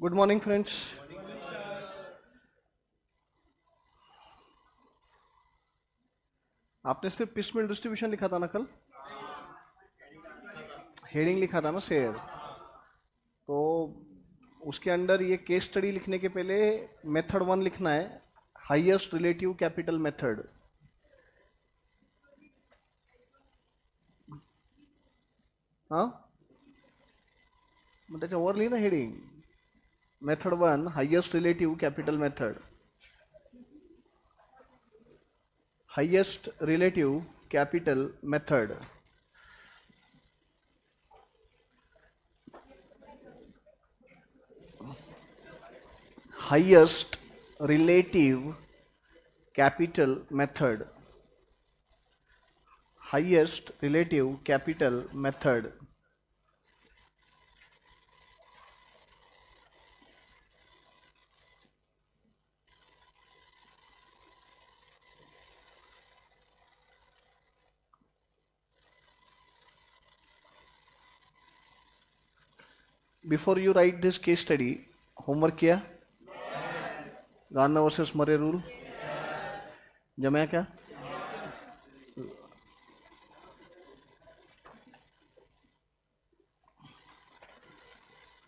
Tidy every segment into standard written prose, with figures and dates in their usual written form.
Good morning friends. आपने सिर्फ पिसमेल distribution लिखा था ना कल? हेडिंग लिखा था ना शेयर। तो उसके अंदर ये केस स्टडी लिखने के पहले मेथड वन लिखना है, हाईएस्ट रिलेटिव कैपिटल मेथड। हाँ, मग त्याच्यावर लिही ना heading, method one highest relative capital method, highest relative capital method. Highest relative capital method, highest relative capital method. Before you write this case study, homework किया? Garner versus Murray rule जमाया क्या?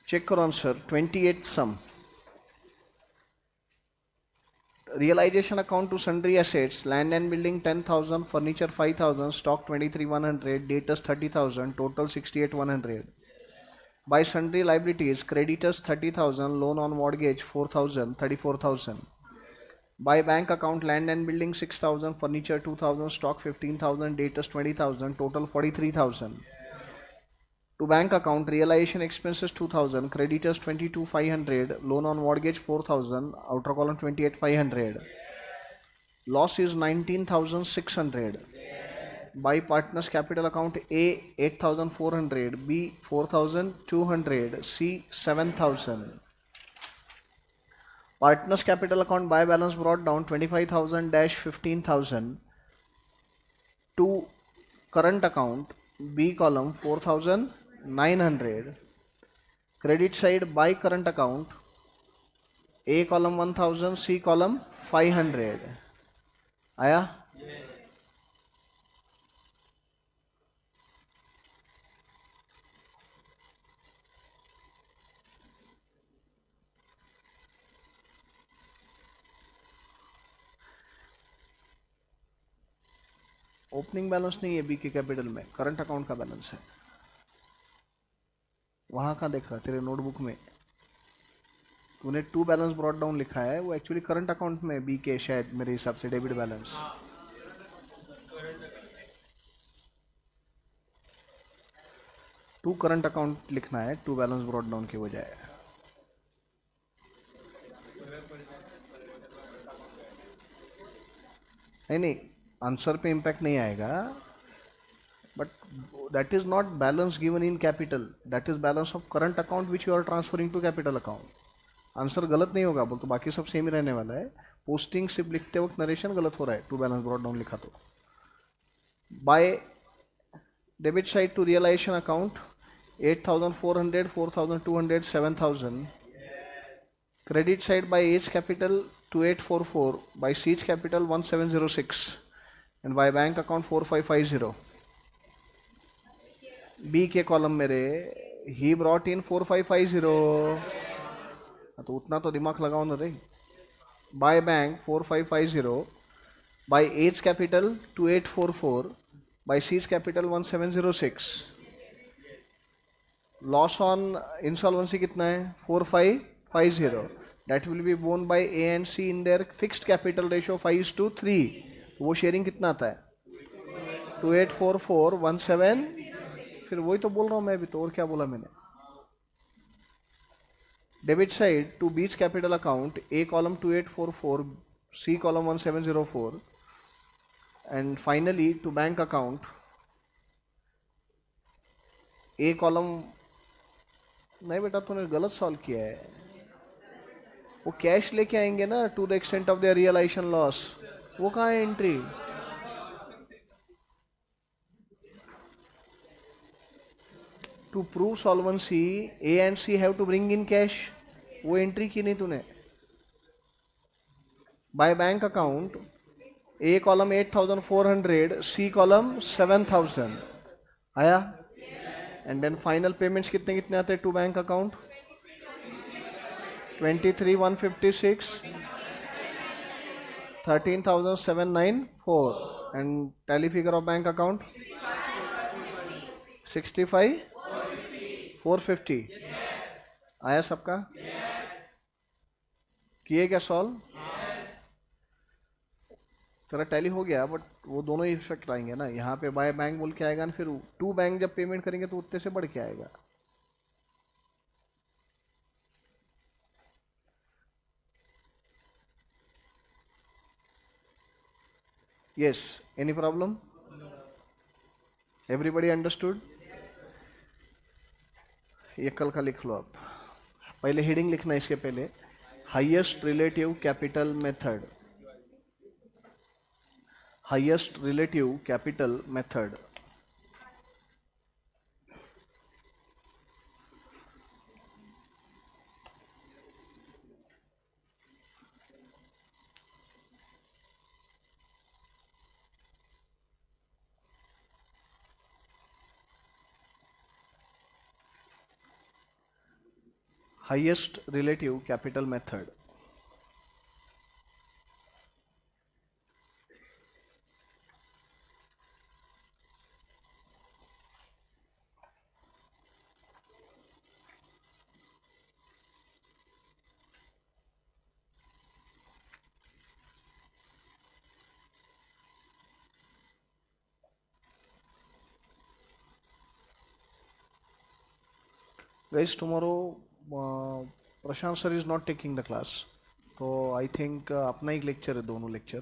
Check करो answer. 28 sum, realization account to sundry assets, land and building 10,000, furniture 5,000, stock 23,100, debtors 30,000, total 68,100. By sundry liabilities, creditors 30,000, loan on mortgage 4,000, 34,000. By bank account, land and building 6,000, furniture 2,000, stock 15,000, debtors 20,000, total 43,000. To bank account, realization expenses 2,000, creditors 22,500, loan on mortgage 4,000, outer column 28,500. Loss is 19,600. By partners capital account, A 8,400, B 4,200, C 7,000. Partners capital account by balance brought down 25,000 15,000 to current account, B column 4,900. Credit side by current account, A column 1,000, C column 500. आया? Opening balance नहीं है B के capital में, current account का balance है। वहां का देखा तेरे नोटबुक में तूने टू बैलेंस ब्रॉट डाउन लिखा है, वो एक्चुअली करंट अकाउंट में बी के, शायद मेरे हिसाब से debit balance. To current account लिखना है टू बैलेंस ब्रॉट डाउन के बजाय। नहीं नहीं, आंसर पे इम्पैक्ट नहीं आएगा, but that is not balance given in capital, that is balance of current account which you are transferring to capital account. Answer गलत नहीं होगा बोल, तो बाकी सब सेम ही रहने वाला है। पोस्टिंग सिर्फ लिखते वक्त नरेशन गलत हो रहा है, टू बैलेंस ब्रॉट डाउन लिखा तो। By debit side to realization account 8,400, 4,200, 7,000. Credit side by A's capital 2844, by C's capital 1706, and by bank account 4550. B के कॉलम मेरे he brought in 4550, तो उतना तो दिमाग लगाओ ना रे। By bank 4550, by A's capital 2844, by C's capital 1706. Loss on insolvency कितना है? 4550. That will be borne by A and C in their fixed capital ratio 5:3. वो शेयरिंग कितना आता है? 284417। फिर वही तो बोल रहा हूँ मैं भी, तो और क्या बोला मैंने? डेबिट साइड टू बीच capital account, A column 2844, C column 1704, and finally to bank account, A column। नहीं बेटा, तूने गलत सॉल्व किया है। वो कैश लेके आएंगे ना, to the extent of the realization loss. वो कहाँ है entry? To prove solvency A and C have to bring in cash. वो एंट्री की नहीं तूने. By bank account A column 8400, C column 7000 आया. एंड देन फाइनल पेमेंट्स कितने कितने आते हैं to bank account? 23,156, 13,794. And tally figure of bank account 65,450. आया सबका? किए क्या सॉल्व? तेरा टैली हो गया, बट वो दोनों ही इफेक्ट आएंगे ना. यहाँ पे बाय बैंक बोल के आएगा ना, फिर टू बैंक जब पेमेंट करेंगे तो उतने से बढ़ के आएगा. Yes, any problem? Everybody understood? ये कल का लिख लो आप. पहले हेडिंग लिखना इसके पहले. Highest relative capital method. Highest relative capital method. Highest relative capital method. Guys, tomorrow Prashant sir is not taking the class. तो आई थिंक अपना ही लेक्चर है, दोनों लेक्चर.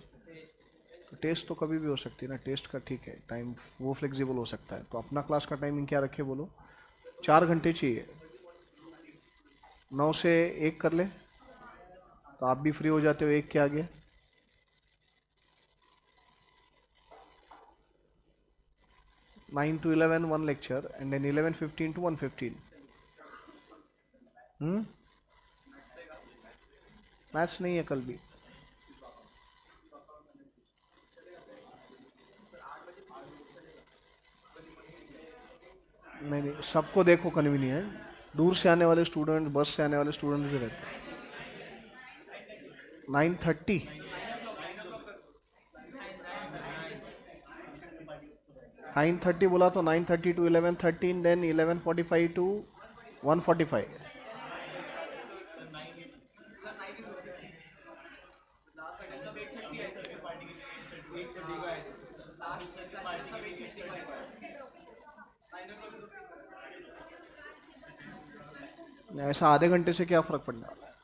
तो टेस्ट तो कभी भी हो सकती है ना. टेस्ट का ठीक है टाइम, वो फ्लेक्सिबल हो सकता है. तो अपना क्लास का टाइमिंग क्या रखे बोलो? 4 घंटे चाहिए. 9 से 1 कर ले, तो आप भी फ्री हो जाते हो 1 के आगे. Nine to 11 one lecture, and then 11:15 to 1:15. Maths नहीं है कल भी. नहीं नहीं, सबको देखो कन्वीनियंट. दूर से आने वाले स्टूडेंट, बस से आने वाले स्टूडेंट भी रहते हैं. 9:30. 9:30 बोला तो 9:30 to 11:13, देन 11:45 to 1:45. ऐसा आधे घंटे से क्या फर्क पड़ने वाला है?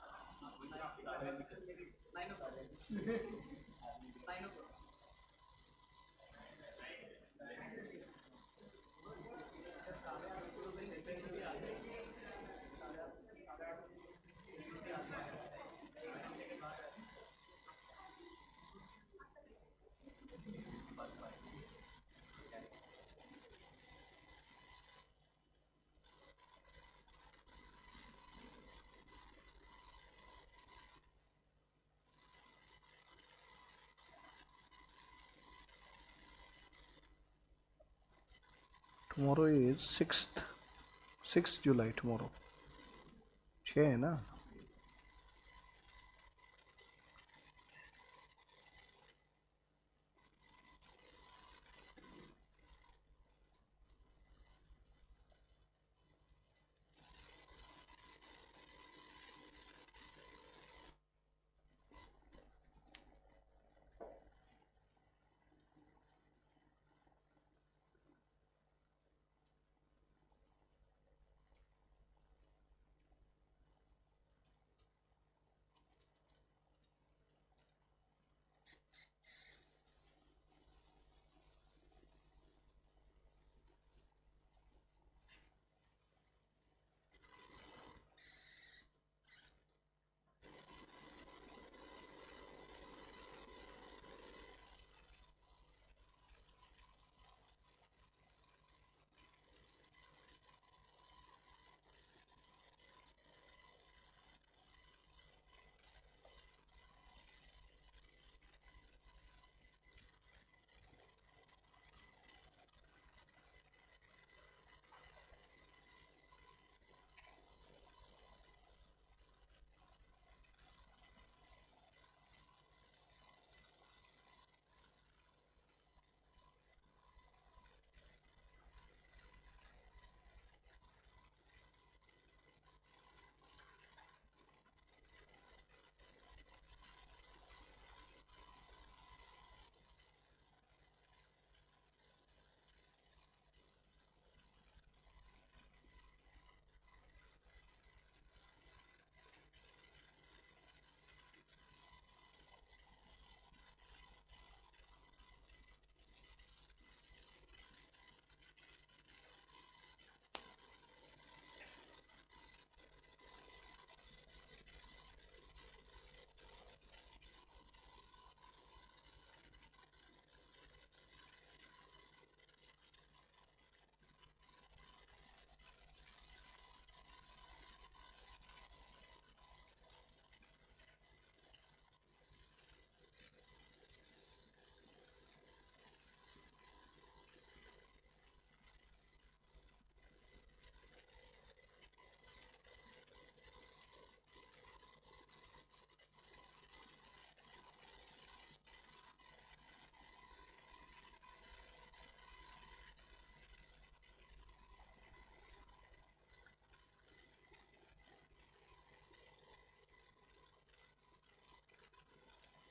Tomorrow is 6th July. tomorrow 6 है ना.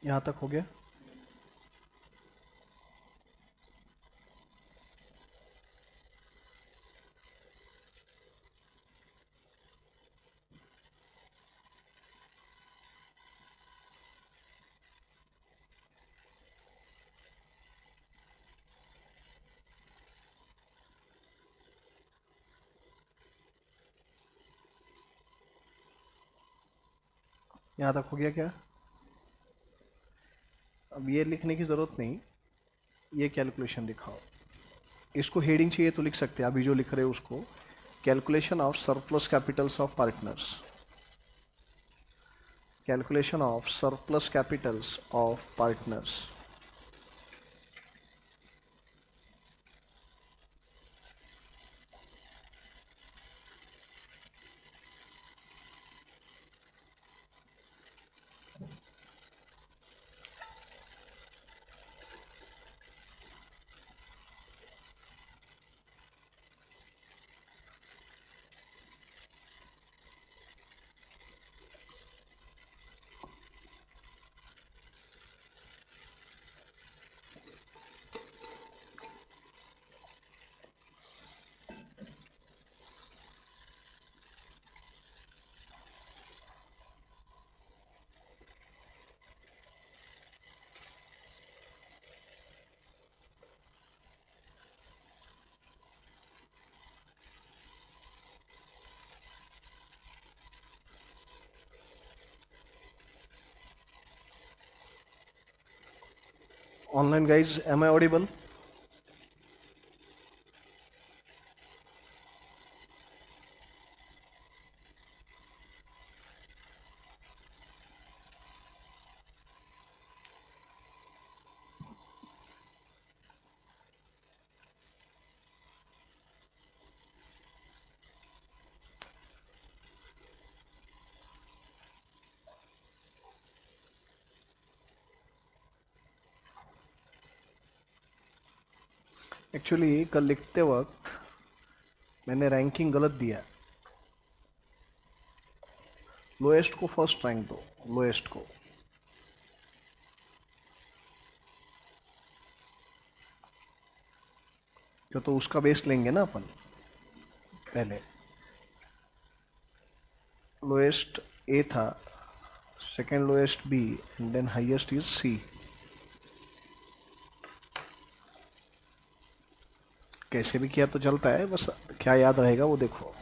यहाँ तक हो गया। यहाँ तक हो गया क्या? अब ये लिखने की ज़रूरत नहीं, ये कैलकुलेशन दिखाओ। इसको हेडिंग चाहिए तो लिख सकते हैं, अभी जो लिख रहे हो उसको, calculation of surplus Capitals of partners, calculation of surplus Capitals of partners. Online guys, am I audible? Actually कल लिखते वक्त मैंने रैंकिंग गलत दिया। लोएस्ट को फर्स्ट रैंक दो, लोएस्ट को। तो उसका बेस लेंगे ना अपन पहले। लोएस्ट ए था, second lowest B, and then highest is C. कैसे भी किया तो चलता है, बस क्या याद रहेगा वो देखो।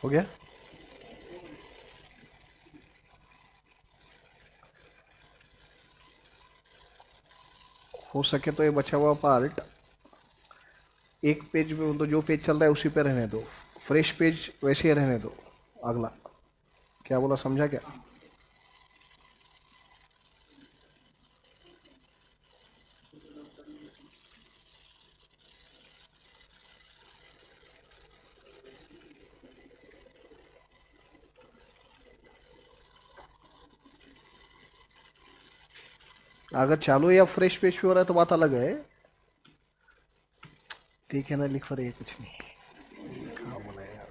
हो गया? हो सके तो ये बचा हुआ पार्ट एक पेज में, तो जो पेज चल रहा है उसी पे रहने दो, फ्रेश पेज वैसे ही रहने दो अगला। क्या बोला, समझा क्या? अगर चालू या फ्रेश पेज पे हो रहा है तो बात अलग है। ठीक है ना, लिख रही है कुछ नहीं, लिखा बोला यार।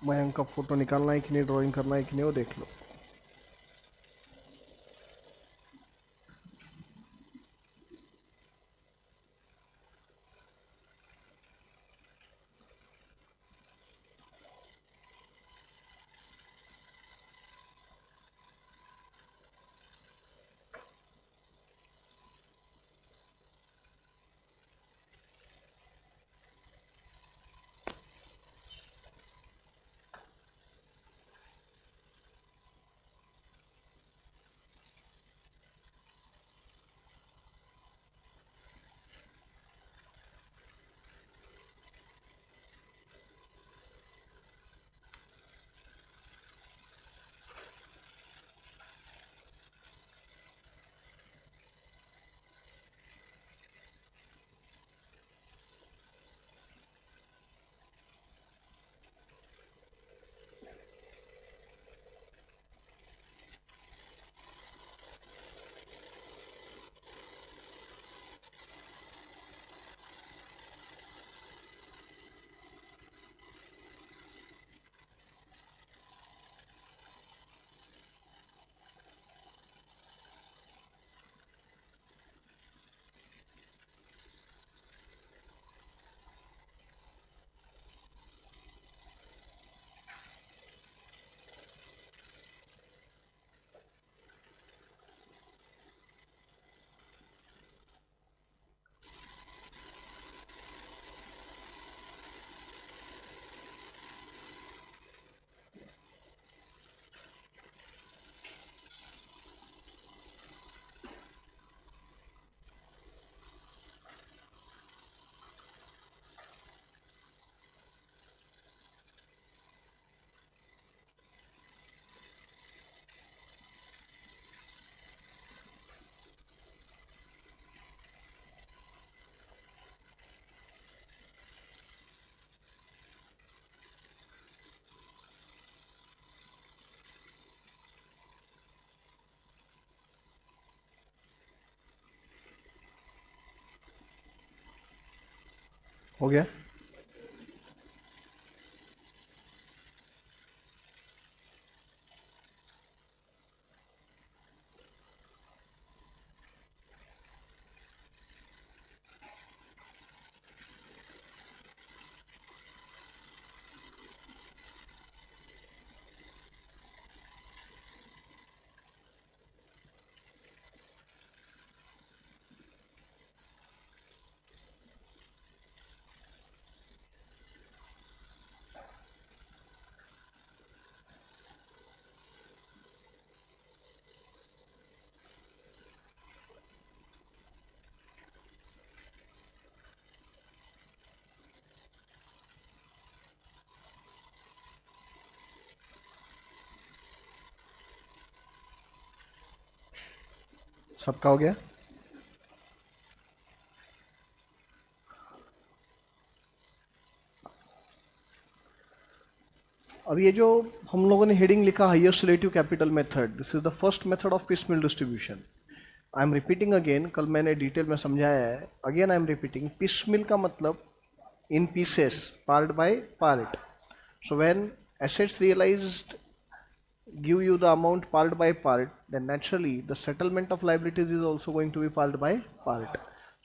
मयंक का फोटो निकालना है कि नहीं, ड्राइंग करना है कि नहीं, वो देख लो। हो गया? सबका हो गया? अब ये जो हम लोगों ने हेडिंग लिखा highest relative capital method, this is the first method of piecemeal distribution. I am repeating again, कल मैंने डिटेल में समझाया है, again I am repeating. Piecemeal का मतलब in pieces, part by part. So when assets realized give you the amount part by part, then naturally the settlement of liabilities is also going to be part by part.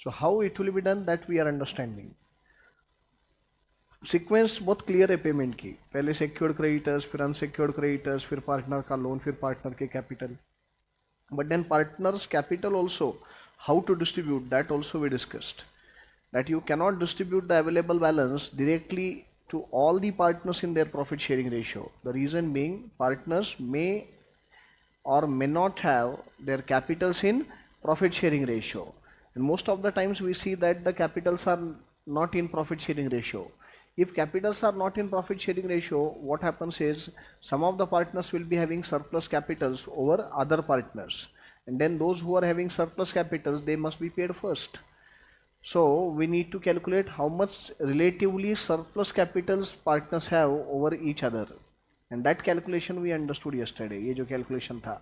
So how it will be done, that we are understanding. Sequence बहुत clear है payment की. पहले secured creditors, फिर unsecured creditors, फिर partner का लोन, फिर partner के कैपिटल. But then partners capital also, how to distribute, that also we discussed. That you cannot distribute the available balance directly to all the partners in their profit sharing ratio. The reason being, partners may or may not have their capitals in profit sharing ratio. And most of the times we see that the capitals are not in profit sharing ratio. If capitals are not in profit sharing ratio, what happens is some of the partners will be having surplus capitals over other partners. And then those who are having surplus capitals, they must be paid first. So we need to calculate how much relatively surplus capitals partners have over each other, and that calculation we understood yesterday. ये जो calculation था,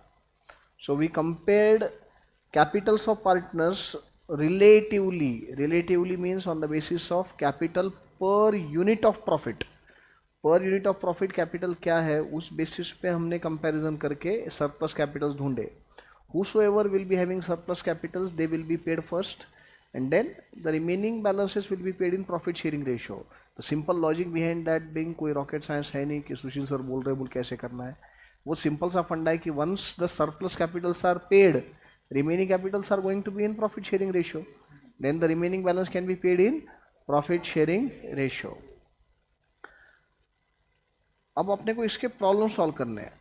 so we compared capitals of partners relatively. Relatively means on the basis of capital per unit of profit. Per unit of profit capital क्या है, उस basis पे हमने comparison करके surplus capitals ढूंढे. Whosoever will be having surplus capitals, they will be paid first, and then the remaining balances will be paid in profit sharing ratio. The simple logic behind that being, कोई rocket science है नहीं कि सुशील sir बोल रहे बोल कैसे करना है. वो सिंपल सा फंडा है कि once the surplus capitals are paid, remaining capitals are going to be in profit sharing ratio, then the remaining balance can be paid in profit sharing ratio. अब अपने को इसके प्रॉब्लम सॉल्व करने हैं.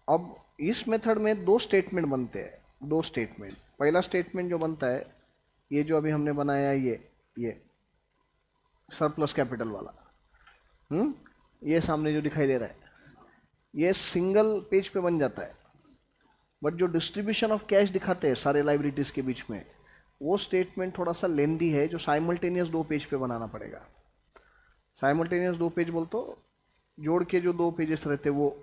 अब इस मेथड में दो स्टेटमेंट बनते हैं. दो स्टेटमेंट. पहला स्टेटमेंट जो बनता है, ये जो अभी हमने बनाया, ये सरप्लस कैपिटल वाला, ये सामने जो दिखाई दे रहा है, ये सिंगल पेज पे बन जाता है. बट जो डिस्ट्रीब्यूशन ऑफ कैश दिखाते हैं सारे लाइबिलिटीज के बीच में, वो स्टेटमेंट थोड़ा सा लेंदी है, जो साइमल्टेनियस दो पेज पे बनाना पड़ेगा. साइमल्टेनियस दो पेज बोल तो जोड़ के जो दो पेजेस रहते, वो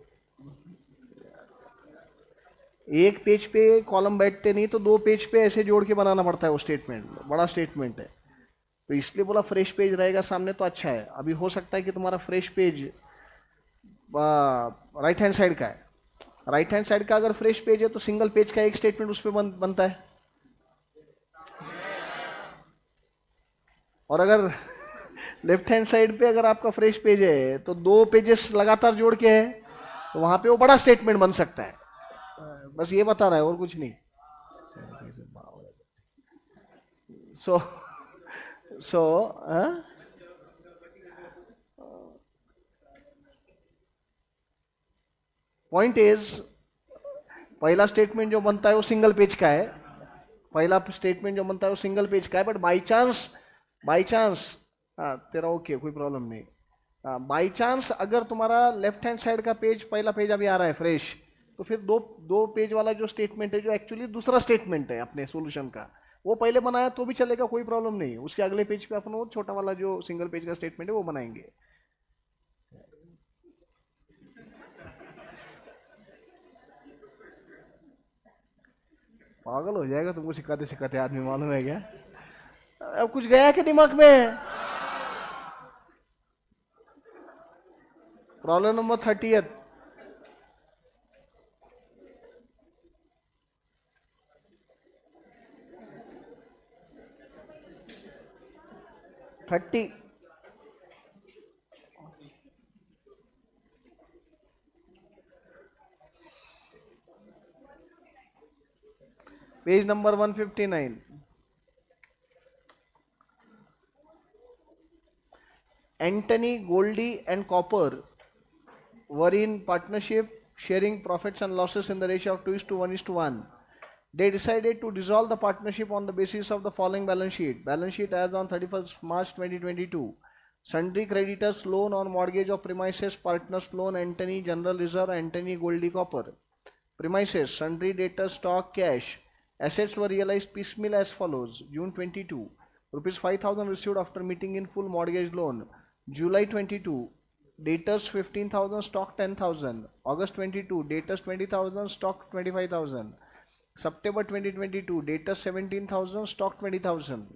एक पेज पे कॉलम बैठते नहीं, तो दो पेज पे ऐसे जोड़ के बनाना पड़ता है. वो स्टेटमेंट बड़ा स्टेटमेंट है, तो इसलिए बोला फ्रेश पेज रहेगा सामने तो अच्छा है. अभी हो सकता है कि तुम्हारा fresh page right hand side का है. राइट हैंड साइड का अगर फ्रेश पेज है तो सिंगल पेज का एक स्टेटमेंट उस पर बनता है. और अगर लेफ्ट हैंड साइड पे अगर आपका फ्रेश पेज है तो दो पेजेस लगातार जोड़ के है, तो वहां पे वो बड़ा स्टेटमेंट बन सकता है. बस ये बता रहा है और कुछ नहीं. सो पॉइंट इज, पहला स्टेटमेंट जो बनता है वो सिंगल पेज का है. पहला स्टेटमेंट जो बनता है वो सिंगल पेज का है. बट बाई चांस तेरा ओके, कोई प्रॉब्लम नहीं. बाई चांस अगर तुम्हारा लेफ्ट हैंड साइड का पेज, पहला पेज अभी आ रहा है फ्रेश, तो फिर दो पेज वाला जो स्टेटमेंट है, जो एक्चुअली दूसरा स्टेटमेंट है अपने सॉल्यूशन का, वो पहले बनाया तो भी चलेगा, कोई प्रॉब्लम नहीं. उसके अगले पेज पे अपन वो छोटा वाला जो सिंगल पेज का स्टेटमेंट है वो बनाएंगे. पागल हो जाएगा तुमको सिखाते सिखाते आदमी, मालूम है क्या. अब कुछ गया क्या दिमाग में. Problem number 30. 30. Page number 159. Anthony, Goldie and Copper were in partnership, sharing profits and losses in the ratio of 2:1:1. They decided to dissolve the partnership on the basis of the following balance sheet. Balance sheet as on 31st March 2022. Sundry creditors, loan on mortgage of premises, partners loan, Anthony, general reserve, Anthony, Goldie, Copper. Premises, sundry debtors, stock, cash. Assets were realized piecemeal as follows. June 22, rupees 5,000 received after meeting in full mortgage loan. July 22, Debtors 15,000, stock 10,000. August 22, debtors 20,000, stock 25,000. September 2022, debtors 17,000, stock 20,000.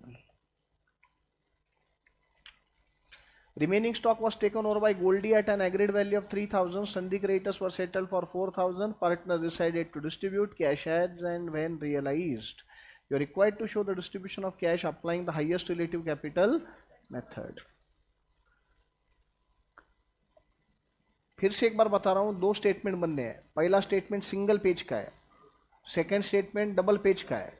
Remaining stock was taken over by Goldie at an agreed value of 3,000. Sundry creditors were settled for 4,000. Partners decided to distribute cash as and when realized. You are required to show the distribution of cash applying the highest relative capital method. फिर से एक बार बता रहा हूँ, दो statement बनने हैं. पहला स्टेटमेंट सिंगल पेज का है, सेकेंड स्टेटमेंट डबल पेज का है.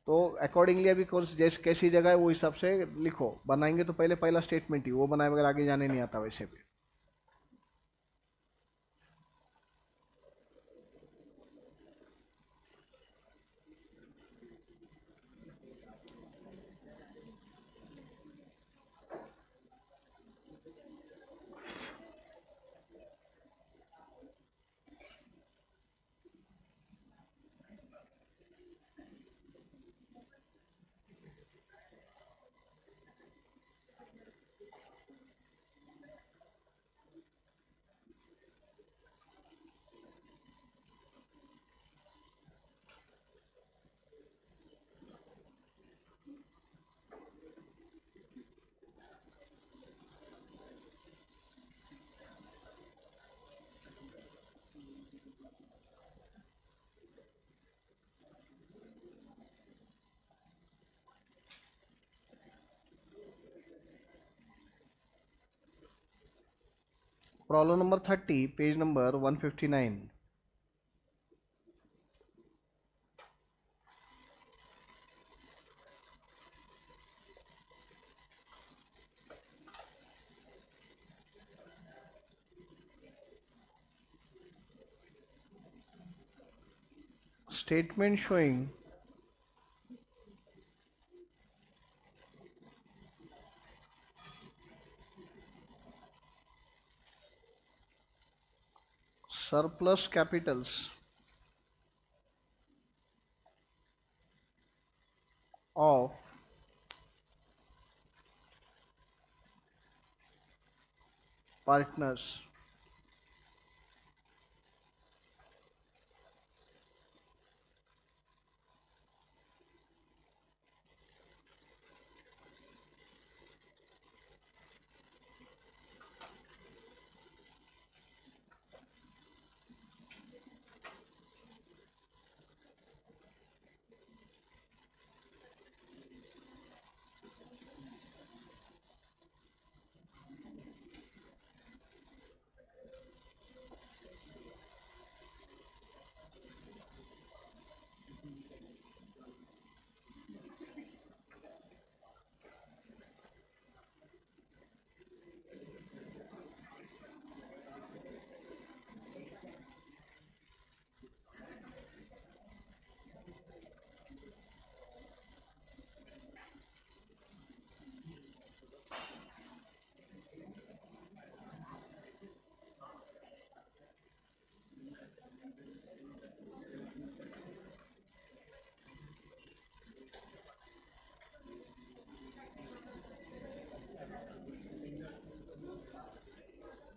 तो अकॉर्डिंगली अभी कौन जैसे कैसी जगह है वो हिसाब से लिखो. बनाएंगे तो पहले पहला स्टेटमेंट ही वो बनाए बगैर आगे जाने नहीं आता वैसे भी. Problem number 30, page number 159. Statement showing surplus capitals of partners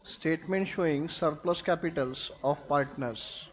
statement showing surplus capitals of partners.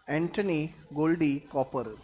Anthony Goldie Copper.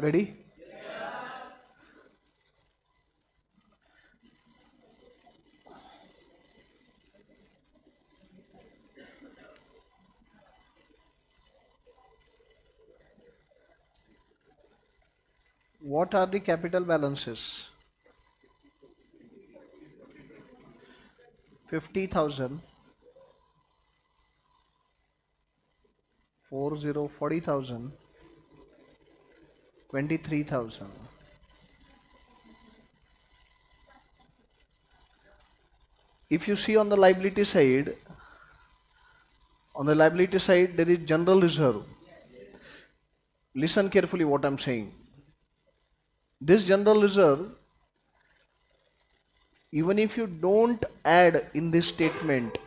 Ready? What are the capital balances? 50,000, 40,000, 23,000. If you see on the liability side there is general reserve. Listen carefully what I'm saying. This general reserve, even if you don't add in this statement,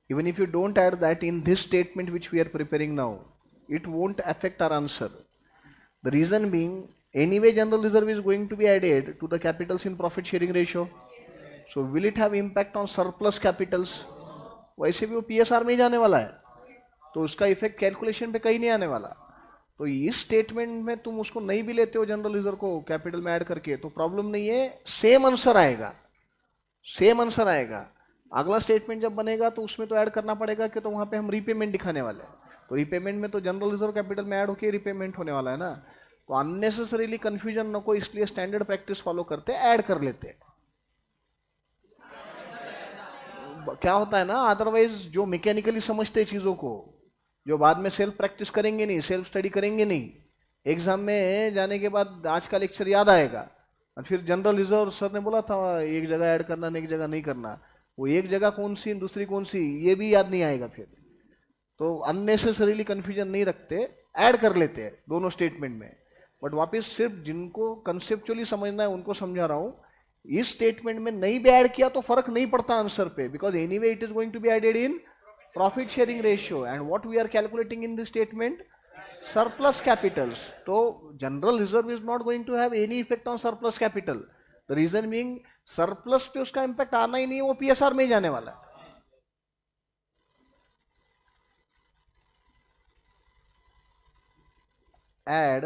even if you don't add that in this statement which we are preparing now, it won't affect our answer. The reason being, anyway general reserve is going to be added to the capitals in profit sharing ratio. So will it have impact on surplus capitals? वैसे भी वो PSR में ही जाने वाला है, तो उसका effect calculation पे कहीं नहीं आने वाला. तो इस स्टेटमेंट में तुम उसको नहीं भी लेते हो जनरल रिजर्व को कैपिटल में ऐड करके तो प्रॉब्लम नहीं है, सेम आंसर आएगा, सेम आंसर आएगा. अगला स्टेटमेंट जब बनेगा तो उसमें तो ऐड करना पड़ेगा कि तो वहां पे हम रीपेमेंट दिखाने वाले हैं, तो रीपेमेंट में तो जनरल रिजर्व कैपिटल में ऐड होकर रीपेमेंट होने वाला है ना. तो अननेसेसरीली कंफ्यूजन न को, इसलिए स्टैंडर्ड प्रैक्टिस फॉलो करते, ऐड कर लेते. क्या होता है ना, अदरवाइज जो मैकेनिकली समझते चीजों को, जो बाद में सेल्फ प्रैक्टिस करेंगे नहीं, सेल्फ स्टडी करेंगे नहीं, एग्जाम में जाने के बाद आज का लेक्चर याद आएगा और फिर जनरल रिजर्व सर ने बोला था एक जगह ऐड करना एक जगह नहीं करना, वो एक जगह कौन सी दूसरी कौन सी ये भी याद नहीं आएगा फिर. तो अननेसेसरीली कंफ्यूजन नहीं रखते, ऐड कर लेते हैं दोनों स्टेटमेंट में. बट वापिस सिर्फ जिनको कंसेप्चुअली समझना है उनको समझा रहा हूं, इस स्टेटमेंट में नहीं भी ऐड किया तो फर्क नहीं पड़ता आंसर पे, because anyway it is going to be added in profit sharing ratio. And what we are calculating in this statement, surplus capitals. तो general reserve is not going to have any effect on surplus capital. The reason being surplus पे उसका impact आना ही नहीं, वो PSR में ही जाने वाला है. Add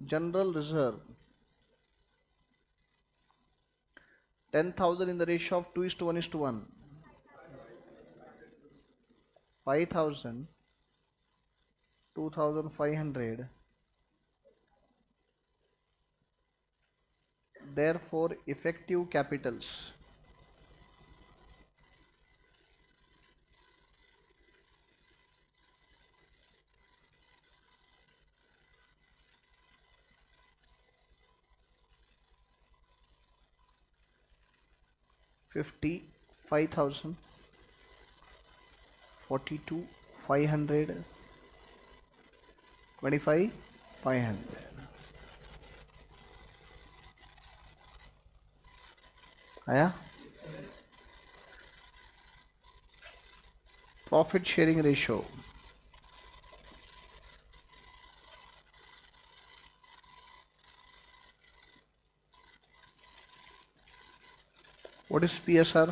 general reserve 10,000 in the ratio of 2:1:1, 5,000, 2,500. Therefore effective capitals $55,000, 42,500, 25,500. आया. Profit sharing ratio, what is PSR?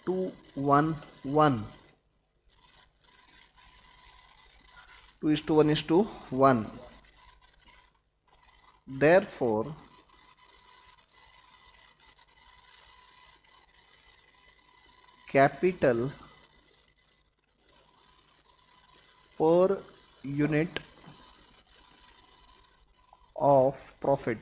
2:1:1. 2:1:1. Therefore capital per unit of profit,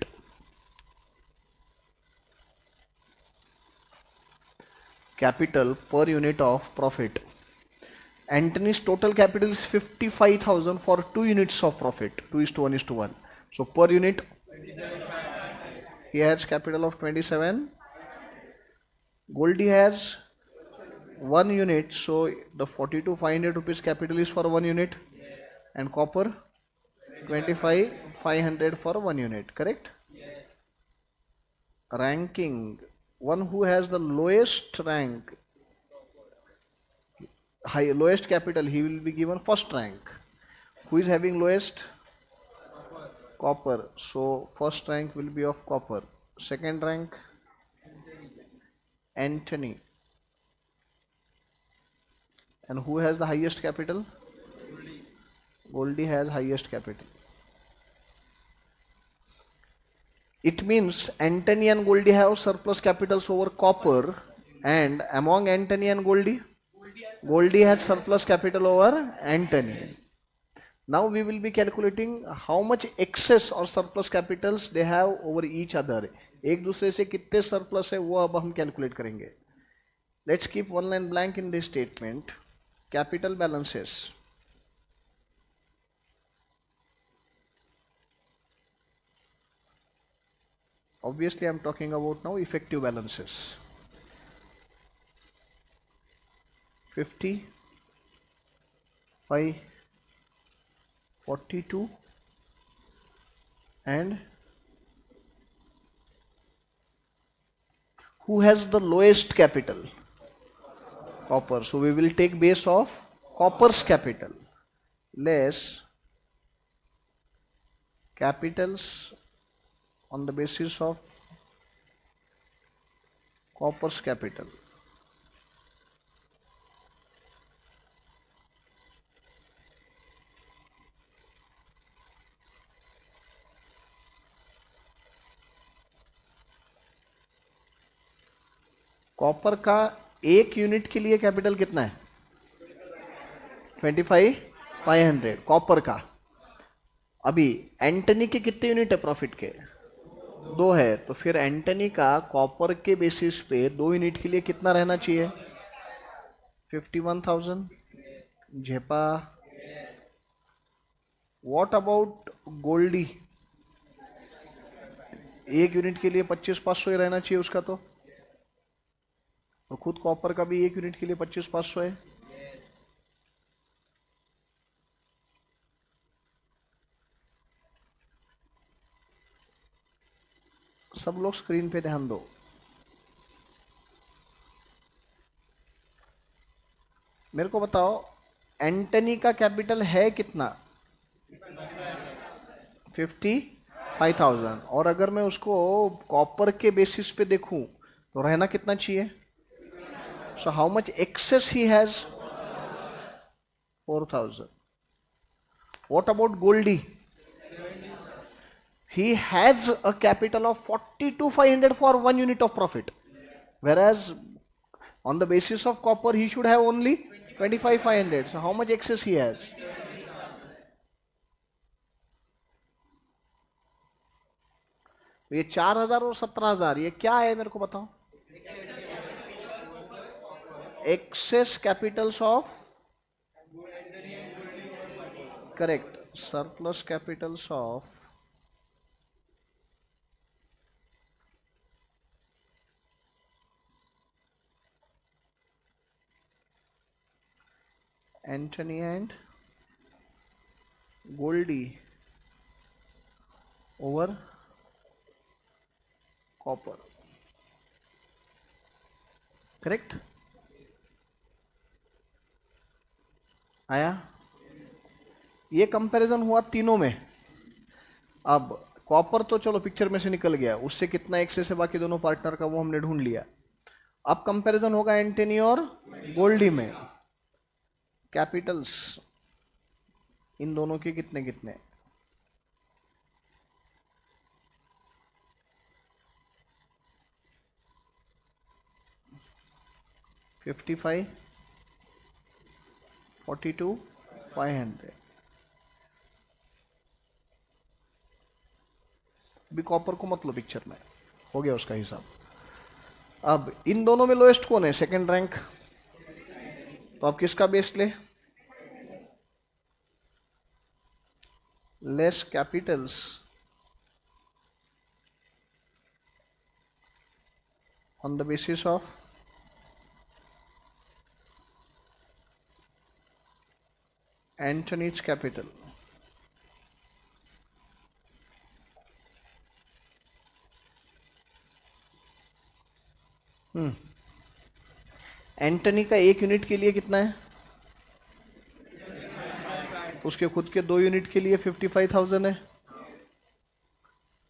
capital per unit of profit. Antony's total capital is 55,000 for 2 units of profit, 2:1:1. So per unit he has capital of 27. Goldie has 1 unit, so the 42,500 rupees capital is for 1 unit, and copper 25,500 for 1 unit, correct? Ranking, one who has the lowest rank, lowest capital, he will be given first rank. Who is having lowest? Copper, so first rank will be of copper. Second rank Anthony, And who has the highest capital? Goldie has highest capital. It means Antony and Goldie have surplus capitals over copper, and among Antony and Goldie, Goldie has surplus capital over Antony. Now we will be calculating how much excess or surplus capitals they have over each other. एक दूसरे से कितने surplus है वो अब हम calculate करेंगे. Let's keep one line blank in this statement. Capital balances. Obviously, I am talking about now effective balances. 50, 5, 42, and who has the lowest capital? Copper. So we will take base of copper's capital less capitals on the basis of copper's capital. Copper का एक unit के लिए capital कितना है? 25,500 copper का. अभी Antony के कितने यूनिट है प्रॉफिट के? 2 है. तो फिर एंटनी का कॉपर के बेसिस पे 2 यूनिट के लिए कितना रहना चाहिए? 51,000. झेपा. What about Goldie? एक यूनिट के लिए 25,500 ही रहना चाहिए उसका. तो और खुद कॉपर का भी एक यूनिट के लिए 25,500 है. सब लोग स्क्रीन पे ध्यान दो. मेरे को बताओ एंटनी का कैपिटल है कितना? 55,000. और अगर मैं उसको कॉपर के बेसिस पे देखूं तो रहना कितना चाहिए? So how much excess he has? 4,000. What about Goldie? He has a capital of 42,500 for 1 unit of profit, whereas on the basis of copper he should have only 25,500. So how much excess he has? ये 4,000 और 17,000 ये क्या है मेरे को बताओ? Excess capitals of, correct, surplus capitals of Antony and Goldie over copper. Correct? आया? ये कंपैरिजन हुआ तीनों में. अब कॉपर तो चलो पिक्चर में से निकल गया, उससे कितना एक्सेस है बाकी दोनों पार्टनर का वो हमने ढूंढ लिया. अब कंपैरिजन होगा एंटनी और गोल्डी में. कैपिटल्स इन दोनों के कितने कितने? $55,000, 42,500. भी कॉपर को मत लो पिक्चर में, हो गया उसका हिसाब. अब इन दोनों में लोएस्ट कौन है? Second rank. तो आप किसका बेस ले? Less Capitals on the basis of Antony's capital. Antony का एक यूनिट के लिए कितना है? उसके खुद के 2 यूनिट के लिए 55,000 है.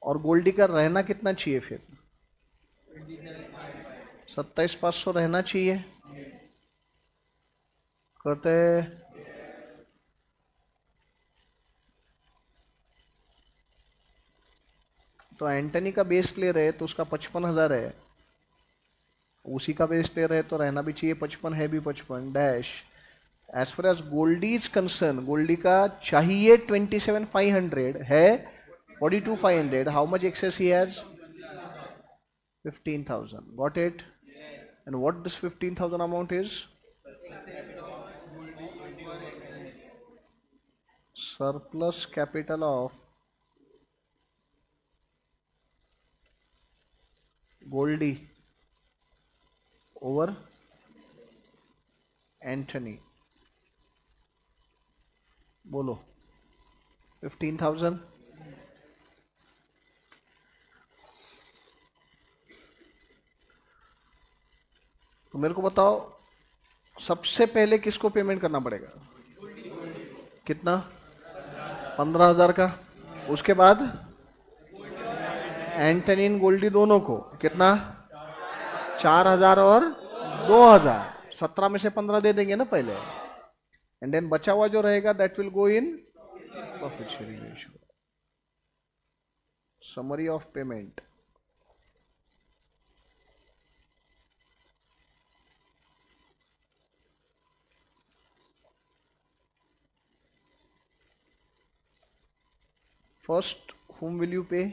और गोल्डी का रहना कितना चाहिए फिर? 27,500 रहना चाहिए. करते। तो एंटनी का बेस ले रहे तो उसका 55,000 है, उसी का बेस ले रहे तो रहना भी चाहिए 55, है भी 55 डैश। As far as Goldie is concern, Goldie का चाहिए 27,500 है 42,500, how much excess he has 15,000, got it. And what this 15,000 amount is, surplus capital of Goldie over Anthony, बोलो 15,000। तो मेरे को बताओ सबसे पहले किसको पेमेंट करना पड़ेगा, कितना, 15,000 का। उसके बाद एंटनी गोल्डी दोनों को कितना, 4,000 और 2,000, 17 में से 15 दे देंगे ना पहले, एंड देन बचा हुआ जो रहेगा that will go in profit sharing ratio. Summary of payment, first whom will you pay,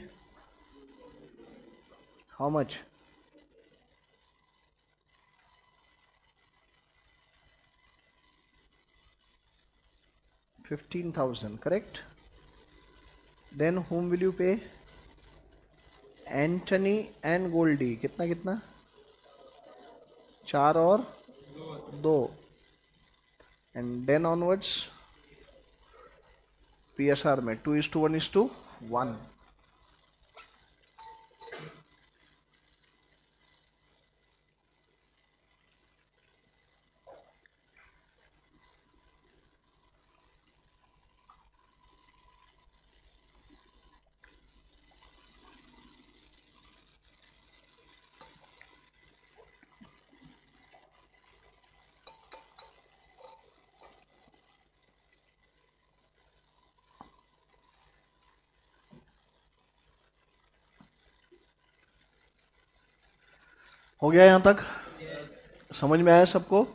how much, 15,000, correct। then whom will you pay, Antony and Goldie, कितना कितना, 4 और 2, एंड देन ऑनवर्ड्स पीएसआर में 2:1:1। हो गया यहां तक, समझ में आया सबको,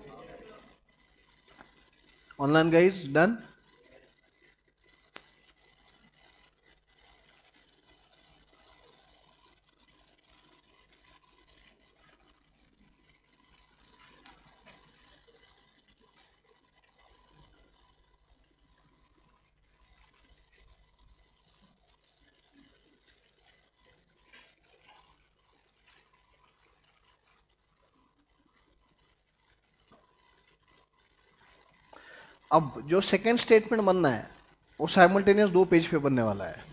ऑनलाइन गाइस डन। अब जो सेकेंड स्टेटमेंट बनना है वो साइमल्टेनियस 2 पेज पे बनने वाला है,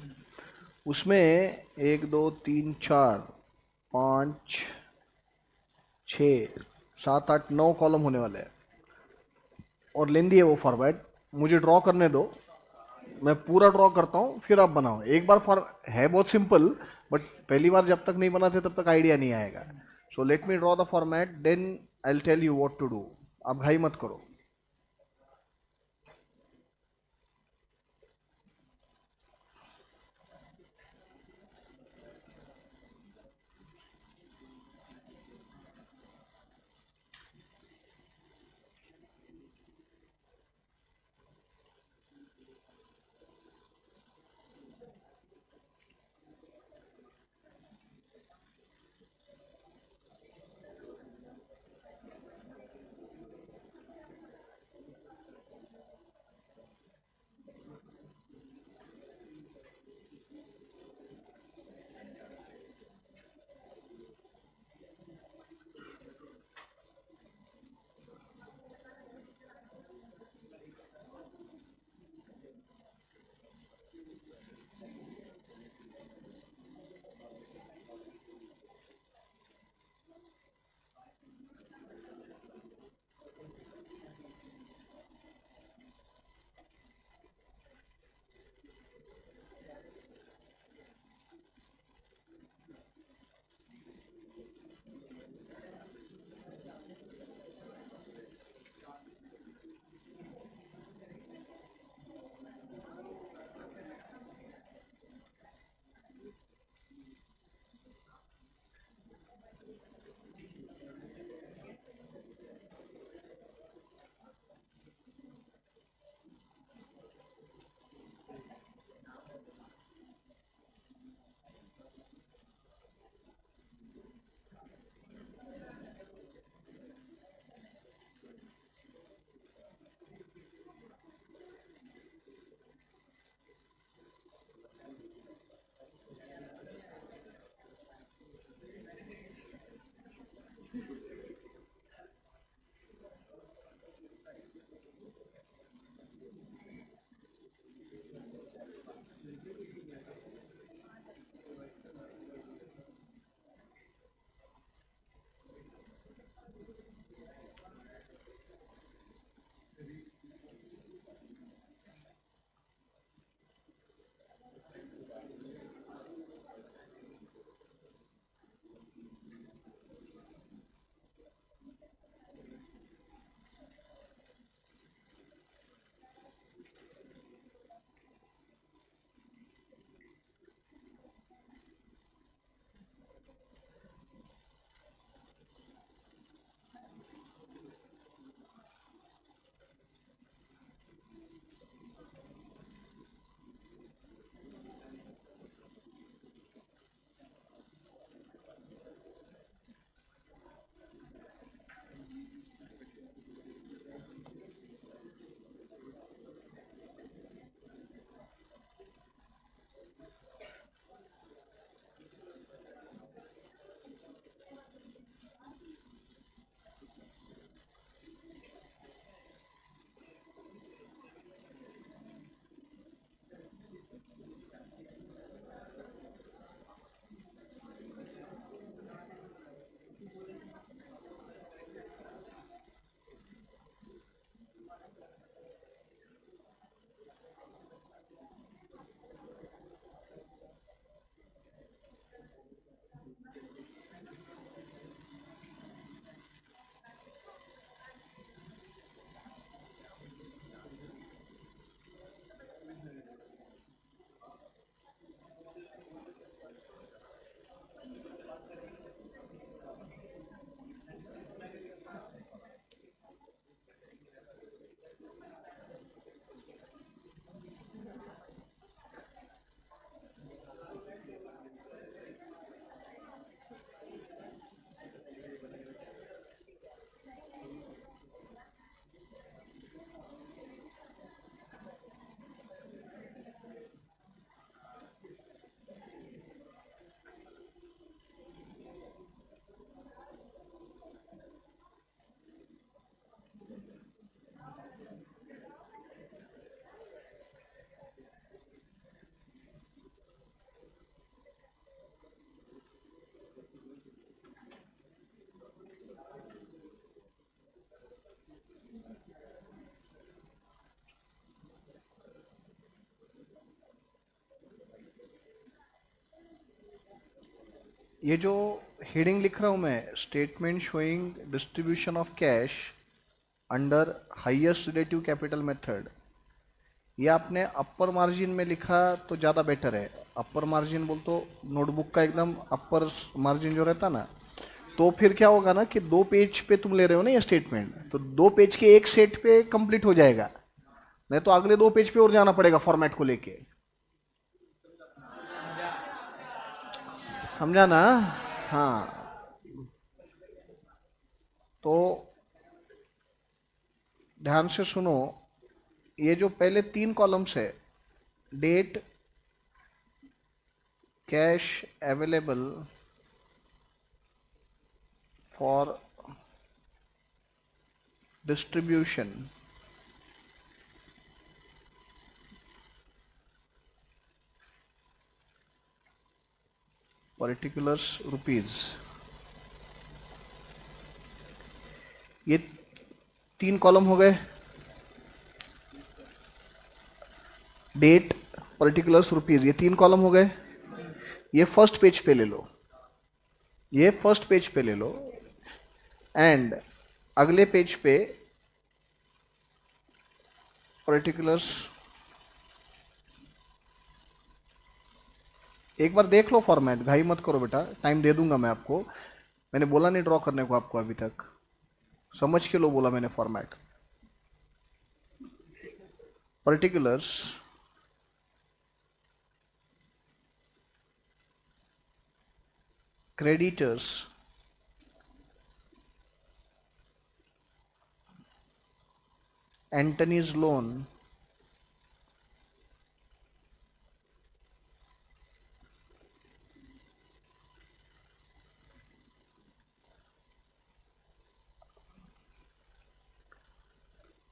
उसमें 1 2 3 4 5 6 7 8 9 कॉलम होने वाले हैं, और लेंदी है वो फॉर्मेट। मुझे ड्रॉ करने दो, मैं पूरा ड्रॉ करता हूँ फिर आप बनाओ। एक बार फॉर है बहुत सिंपल, बट पहली बार जब तक नहीं बनाते तब तक आइडिया नहीं आएगा। So let me draw the format, then I will tell you what to do. आप घाई मत करो। ये जो हेडिंग लिख रहा हूं मैं, statement showing distribution of cash under highest relative capital method, ये आपने अपर मार्जिन में लिखा तो ज़्यादा बेटर है। अपर मार्जिन बोल तो नोटबुक का एकदम अपर मार्जिन जो रहता ना, तो फिर क्या होगा ना कि 2 पेज पे तुम ले रहे हो ना ये स्टेटमेंट, तो 2 पेज के एक सेट पे कंप्लीट हो जाएगा, नहीं तो अगले 2 पेज पे और जाना पड़ेगा फॉर्मेट को लेके। समझा ना? हाँ। तो ध्यान से सुनो, ये जो पहले 3 कॉलम्स है, date, cash available for distribution, particulars rupees, ये 3 कॉलम हो गए। डेट, पर्टिकुलर्स, रुपीज, ये 3 कॉलम हो गए। ये फर्स्ट पेज पे ले लो, ये फर्स्ट पेज पे ले लो, एंड अगले पेज पे पर्टिकुलर्स। एक बार देख लो फॉर्मेट, घाई मत करो बेटा, टाइम दे दूंगा मैं आपको। मैंने बोला नहीं ड्रॉ करने को आपको अभी तक, समझ के लो बोला मैंने format. Particulars, creditors, Anthony's loan,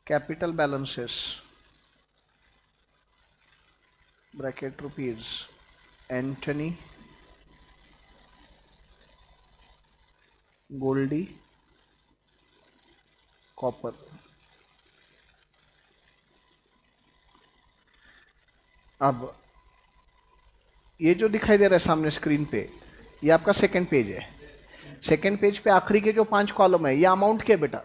capital balances, bracket rupees, Anthony, Goldie, Cooper. अब ये जो दिखाई दे रहा है सामने स्क्रीन पे, ये आपका सेकंड पेज है। सेकंड पेज पे आखिरी के जो 5 कॉलम है, ये अमाउंट के बेटा,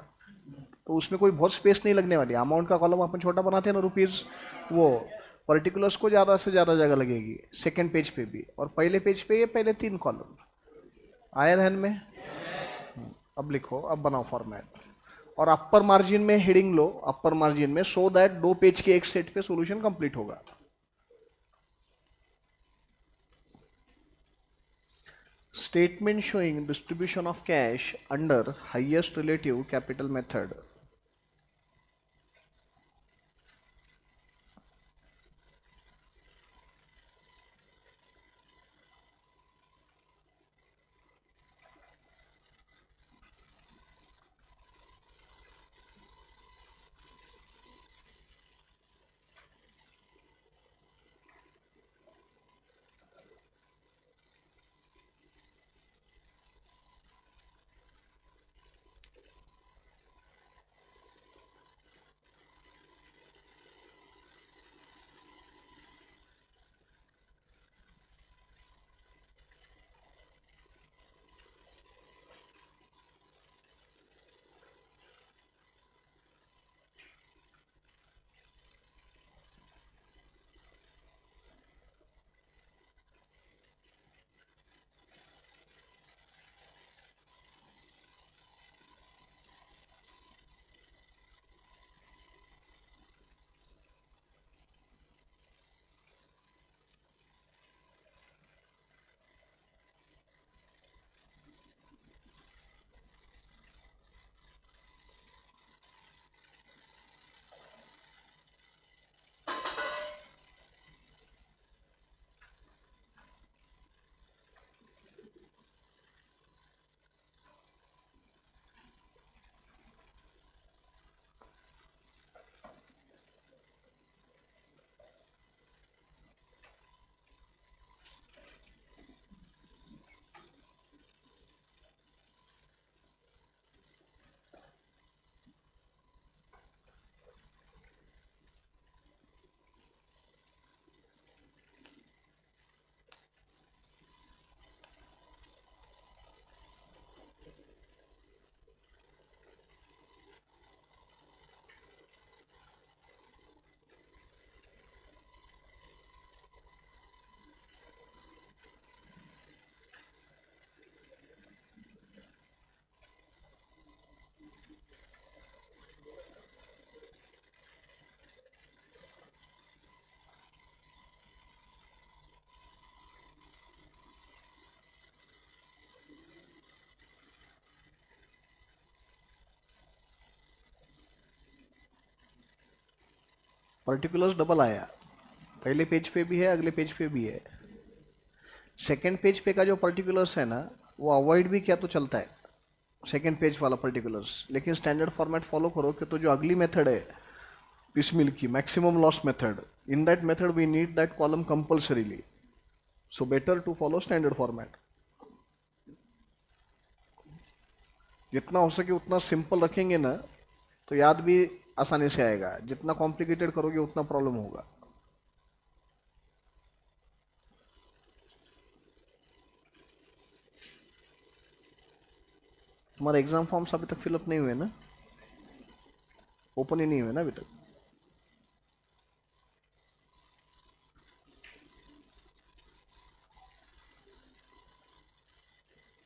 तो उसमें कोई बहुत स्पेस नहीं लगने वाली। अमाउंट का कॉलम अपन छोटा बनाते हैं ना, रुपीज, वो पर्टिकुलर्स को ज़्यादा से ज़्यादा जगह लगेगी सेकंड पेज पे भी, और पहले पेज पे ये पहले 3 कॉलम। आया ध्यान में? अब लिखो, अब बनाओ फॉर्मेट, और अपर मार्जिन में हेडिंग लो, अपर मार्जिन में, सो दैट 2 पेज के एक सेट पे सोल्यूशन कंप्लीट होगा। Statement showing distribution of cash under highest relative capital method. Particulars double आया, पहले पेज पे भी है, अगले पेज पे भी है। सेकेंड पेज पे का जो पर्टिकुलर्स है ना, वो अवॉइड भी किया तो चलता है, सेकेंड पेज वाला पर्टिकुलर्स, लेकिन स्टैंडर्ड फॉर्मेट फॉलो करो कि तो जो अगली मेथड है पिसमिल की, maximum loss method, in that method we need that column compulsorily, so better to follow standard format. जितना हो सके उतना सिंपल रखेंगे ना तो याद भी आसानी से आएगा, जितना कॉम्प्लिकेटेड करोगे उतना प्रॉब्लम होगा। तुम्हारे एग्जाम फॉर्म्स अभी तक फिलअप नहीं हुए ना, ओपन ही नहीं हुए ना अभी तक?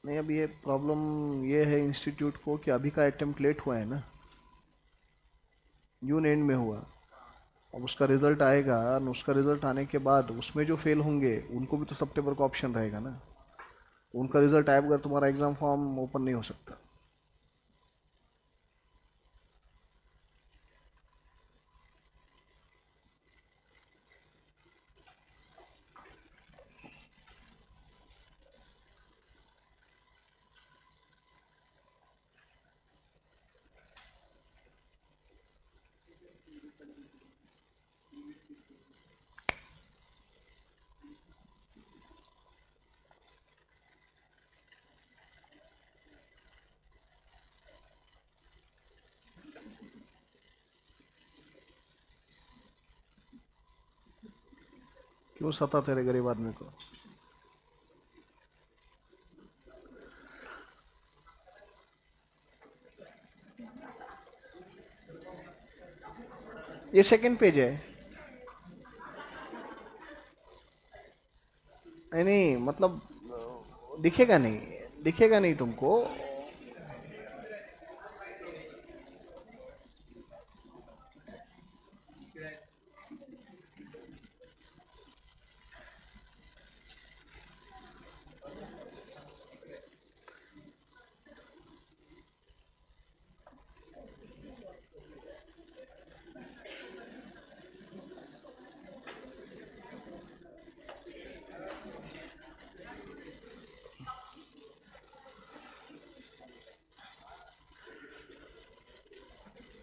नहीं, अभी ये प्रॉब्लम ये है इंस्टीट्यूट को कि अभी का अटेम्प्ट लेट हुआ है ना, जून एंड में हुआ। अब उसका रिजल्ट आएगा और उसका रिजल्ट आने के बाद उसमें जो फेल होंगे उनको भी तो सितंबर का ऑप्शन रहेगा ना, उनका रिजल्ट आए बगैर तुम्हारा एग्जाम फॉर्म ओपन नहीं हो सकता। क्यों सताते रहे गरीब आदमी को? ये सेकंड पेज है। नहीं नहीं, मतलब दिखेगा नहीं, दिखेगा नहीं तुमको।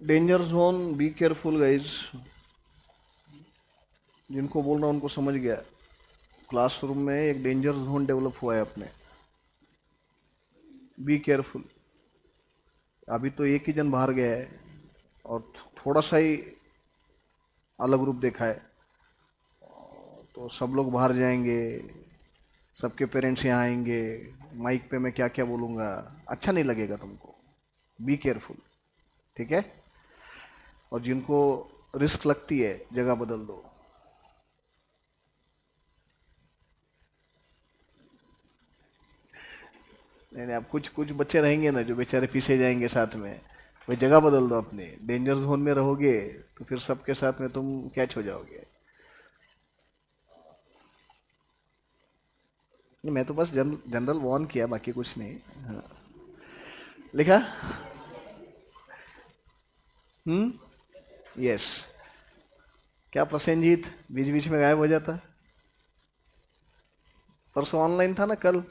Danger zone, be careful guys. जिनको बोल रहा हूं उनको समझ गया, क्लासरूम में एक डेंजर जोन डेवलप हुआ है अपने, बी केयरफुल। अभी तो एक ही जन बाहर गया है और थोड़ा सा ही अलग रूप देखा है, तो सब लोग बाहर जाएंगे, सबके पेरेंट्स यहाँ आएंगे, माइक पे मैं क्या क्या बोलूँगा, अच्छा नहीं लगेगा तुमको। बी केयरफुल, ठीक है? और जिनको रिस्क लगती है जगह बदल दो। नहीं नहीं, अब कुछ कुछ बच्चे रहेंगे ना जो बेचारे पीछे जाएंगे साथ में, वही जगह बदल दो अपने। डेंजर जोन में रहोगे तो फिर सबके साथ में तुम कैच हो जाओगे। नहीं, मैं तो बस जनरल वार्न किया, बाकी कुछ नहीं। हाँ। लिखा? यस। क्या प्रसेनजीत बीच बीच में गायब हो जाता? परसों ऑनलाइन था ना, कल?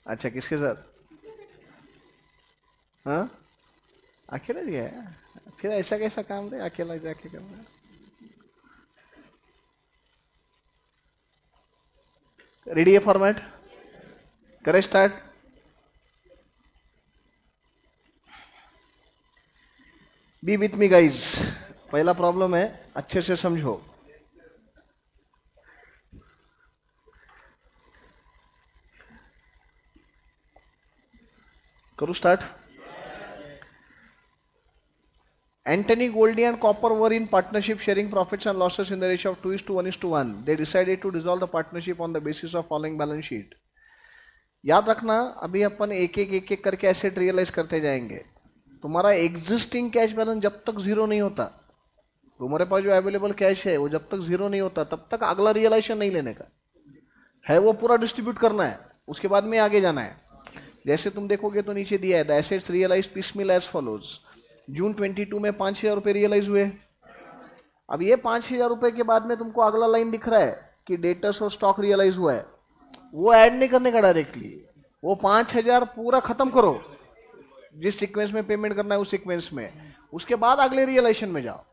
अच्छा, किसके साथ? हाँ, अकेला गया है? फिर ऐसा कैसा काम रे अकेला जाके करना? रेडी है फॉर्मेट? करे start. B with me guys. पहला प्रॉब्लम है, अच्छे से समझो। करूँ start? Anthony Goldie and Copper were in partnership sharing profits and losses in the ratio of 2:1:1. They decided to dissolve the partnership on the basis of following balance sheet. याद रखना, अभी अपन एक एक करके एसेट रियलाइज करते जाएंगे। तुम्हारा existing cash balance जब तक जीरो नहीं होता, तुम्हारे पास जो अवेलेबल कैश है वो जब तक जीरो नहीं होता तब तक अगला रियलाइजेशन नहीं लेने का है, वो पूरा डिस्ट्रीब्यूट करना है, उसके बाद में आगे जाना है। जैसे तुम देखोगे तो नीचे दिया है, the assets realised piecemeal as follows. June 22 में 5,000 रुपये रियलाइज हुए। अब ये 5,000 रुपये के बाद में तुमको अगला लाइन दिख रहा है कि डेटर्स और स्टॉक रियलाइज हुआ है, वो ऐड नहीं करने का डायरेक्टली, वो 5,000 पूरा खत्म करो, जिस सीक्वेंस में पेमेंट करना है उस सीक्वेंस में, उसके बाद अगले रियलाइजेशन में जाओ,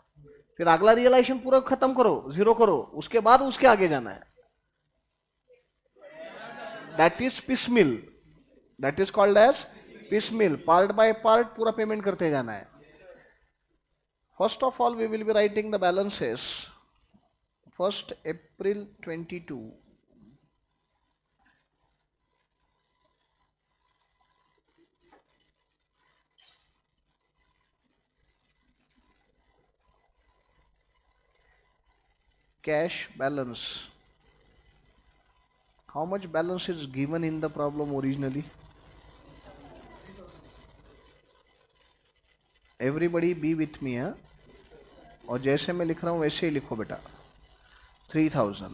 फिर अगला रियलाइजेशन पूरा खत्म करो, जीरो करो, उसके बाद उसके आगे जाना है। That is piecemeal, that is called as piecemeal, part by part पूरा पेमेंट करते जाना है। First of all we will be writing the balances 1st April 22, cash balance. How much balance is given in the problem originally? Everybody be with me, हाँ? और जैसे मैं लिख रहा हूँ वैसे ही लिखो बेटा। 3,000।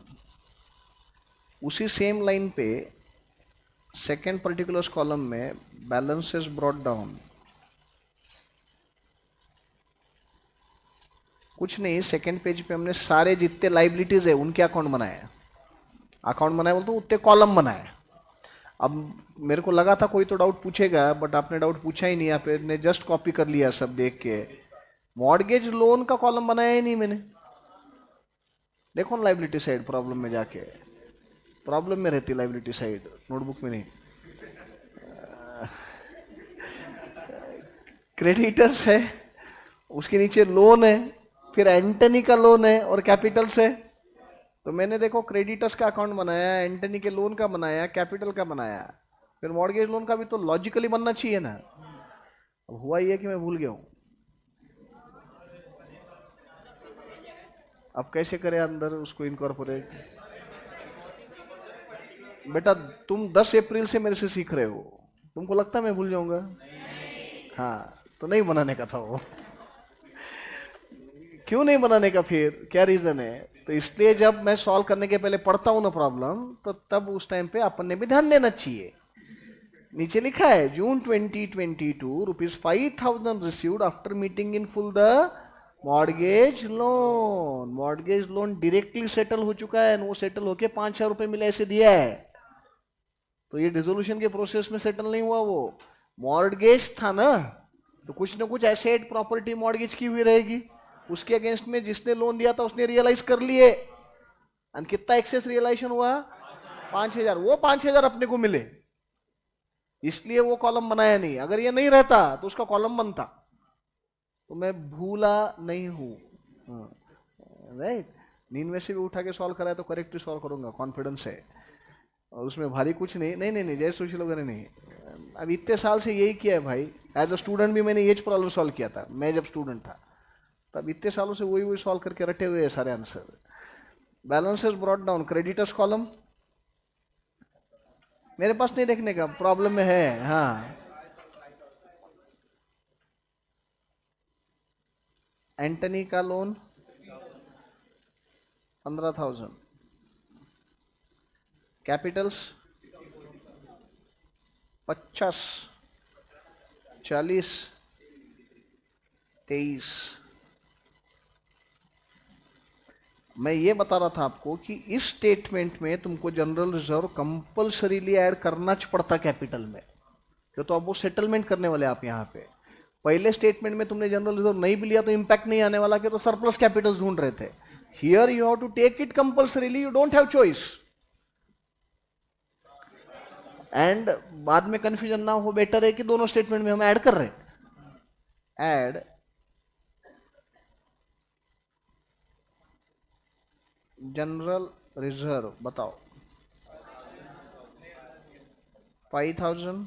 उसी सेम लाइन पे सेकेंड पर्टिकुलर कॉलम में बैलेंस इज ब्रॉट डाउन, कुछ नहीं, सेकेंड पेज पे हमने सारे जितने लाइबिलिटीज है उनके अकाउंट बनाए, अकाउंट बनाए बोलते उतने कॉलम बनाए। अब मेरे को लगा था कोई तो डाउट पूछेगा, बट आपने डाउट पूछा ही नहीं, आपने जस्ट कॉपी कर लिया सब देख के। मॉर्गेज लोन का कॉलम बनाया ही नहीं मैंने, देखो ना लाइबिलिटी साइड प्रॉब्लम में जाके, प्रॉब्लम में रहती लाइबिलिटी साइड, नोटबुक में नहीं। क्रेडिटर्स है, उसके नीचे लोन है, फिर एंटनी का लोन है और कैपिटल्स है। तो मैंने देखो क्रेडिटर्स का अकाउंट बनाया, एंटनी के लोन का बनाया, कैपिटल का बनाया, फिर मॉर्गेज लोन का भी तो लॉजिकली बनना चाहिए ना। अब हुआ ये कि मैं भूल गया हूं, अब कैसे करें अंदर उसको इनकॉर्पोरेट। बेटा तुम 10 अप्रैल से मेरे से सीख रहे हो, तुमको लगता है मैं भूल जाऊंगा? हाँ, तो नहीं बनाने का था वो। क्यों नहीं बनाने का, फिर क्या रीजन है? तो इसलिए जब मैं सॉल्व करने के पहले पढ़ता हूं ना प्रॉब्लम, तो तब उस टाइम पे अपन ने भी ध्यान देना चाहिए। नीचे लिखा है जून 2022 ₹5,000 received after meeting in full the mortgage loan. Mortgage loan directly settle हो चुका है, वो सेटल होके 5,000 रुपए मिले ऐसे दिया है। तो ये डिसोल्यूशन के प्रोसेस में सेटल नहीं हुआ, वो मॉर्गेज था ना, तो कुछ ना कुछ एसेट प्रॉपर्टी मॉर्गेज की हुई रहेगी, उसके अगेंस्ट में जिसने लोन दिया था उसने रियलाइज कर लिए, और कितना एक्सेस रियलाइजेशन हुआ? 5,000। वो 5,000 अपने को मिले, इसलिए वो कॉलम बनाया नहीं। अगर ये नहीं रहता तो उसका कॉलम बनता। तो मैं भूला नहीं हूं, राइट। नींद में से भी उठा के सॉल्व करा है तो करेक्टली सॉल्व करूंगा, कॉन्फिडेंस है, और उसमें भारी कुछ नहीं। नहीं नहीं नहीं, जय सुशील वगैरह नहीं। अब इतने साल से यही किया है भाई, एज अ स्टूडेंट भी मैंने ये प्रॉब्लम सॉल्व किया था, मैं जब स्टूडेंट था तब इतने सालों से वही वही सॉल्व करके रटे हुए हैं सारे answer. Balances brought down, creditors column मेरे पास नहीं देखने का, प्रॉब्लम में है। हाँ, एंटनी का लोन 15,000, कैपिटल्स 50, 40, 23। मैं ये बता रहा था आपको कि इस स्टेटमेंट में तुमको जनरल रिजर्व कंपल्सरीली ऐड करना पड़ता कैपिटल में, तो अब वो सेटलमेंट करने वाले आप यहाँ पे। पहले स्टेटमेंट में तुमने जनरल रिजर्व नहीं भी लिया तो इंपैक्ट नहीं आने वाला, कि तो सरप्लस कैपिटल ढूंढ रहे थे। Here you have to take it compulsorily, you don't have choice. And बाद में कंफ्यूजन ना हो, बेटर है कि दोनों स्टेटमेंट में हम ऐड कर रहे हैं। ऐड जनरल रिजर्व, बताओ 5,000,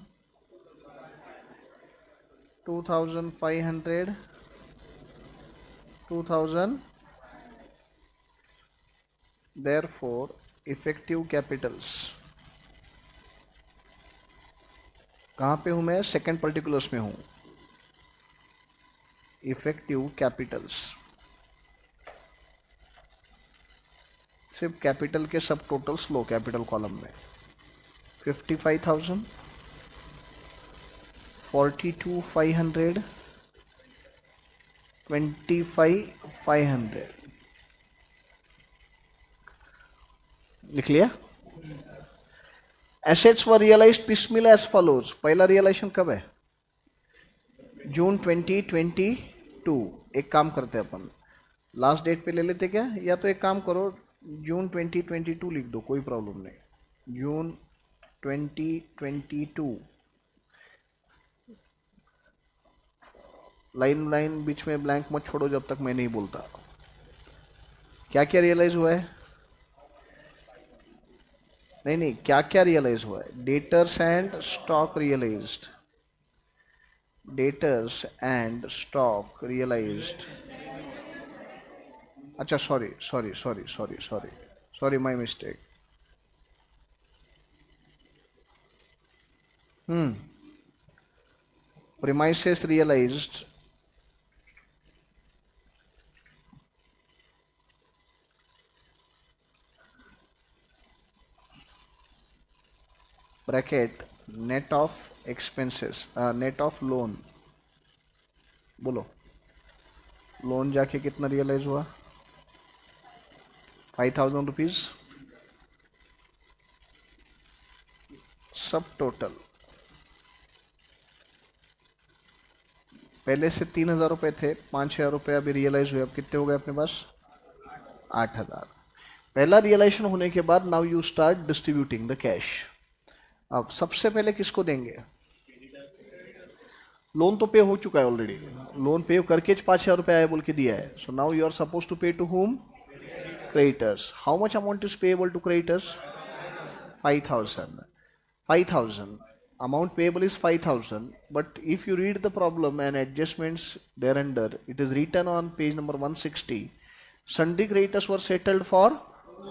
2,500, 2,000, therefore इफेक्टिव कैपिटल्स। कहां पे हूं मैं? सेकेंड पर्टिकुलर्स में हूं। इफेक्टिव कैपिटल्स, सिर्फ कैपिटल के सब टोटल्स लो कैपिटल कॉलम में। 55,000, 42,500, 25,500 लिख लिया. एसेट्स वर रियलाइज्ड पिसमिल एज फॉलोज. पहला रियलाइजेशन कब है? जून 2022. एक काम करते हैं अपन, लास्ट डेट पे ले लेते क्या, या तो एक काम करो जून 2022 लिख दो, कोई प्रॉब्लम नहीं. जून 2022 लाइन लाइन बीच में ब्लैंक मत छोड़ो जब तक मैं नहीं बोलता. क्या क्या रियलाइज हुआ है? नहीं नहीं, क्या क्या रियलाइज हुआ है? Debtors and stock realised. Debtors and stock realised. अच्छा sorry sorry sorry sorry sorry sorry, my mistake. Premises realized bracket net of expenses, net of loan. बोलो, लोन जाके कितना रियलाइज हुआ? 5,000 रुपीज. सब टोटल पहले से 3,000 रुपए थे, 5,000 रुपए अभी रियलाइज हुए. अब कितने हो गए अपने पास? 8,000. पहला रियलाइजेशन होने के बाद now you start distributing the cash. अब सबसे पहले किसको देंगे? लोन तो पे हो चुका है ऑलरेडी. लोन पे करके 5,000 रुपए आए बोल के दिया है. So now you are suppose to pay to whom? Creditors. How much amount is payable to creditors? 5,000. 5,000. Amount payable is 5,000. But if you read the problem and adjustments thereunder, it is written on page number 160. Sundry creditors were settled for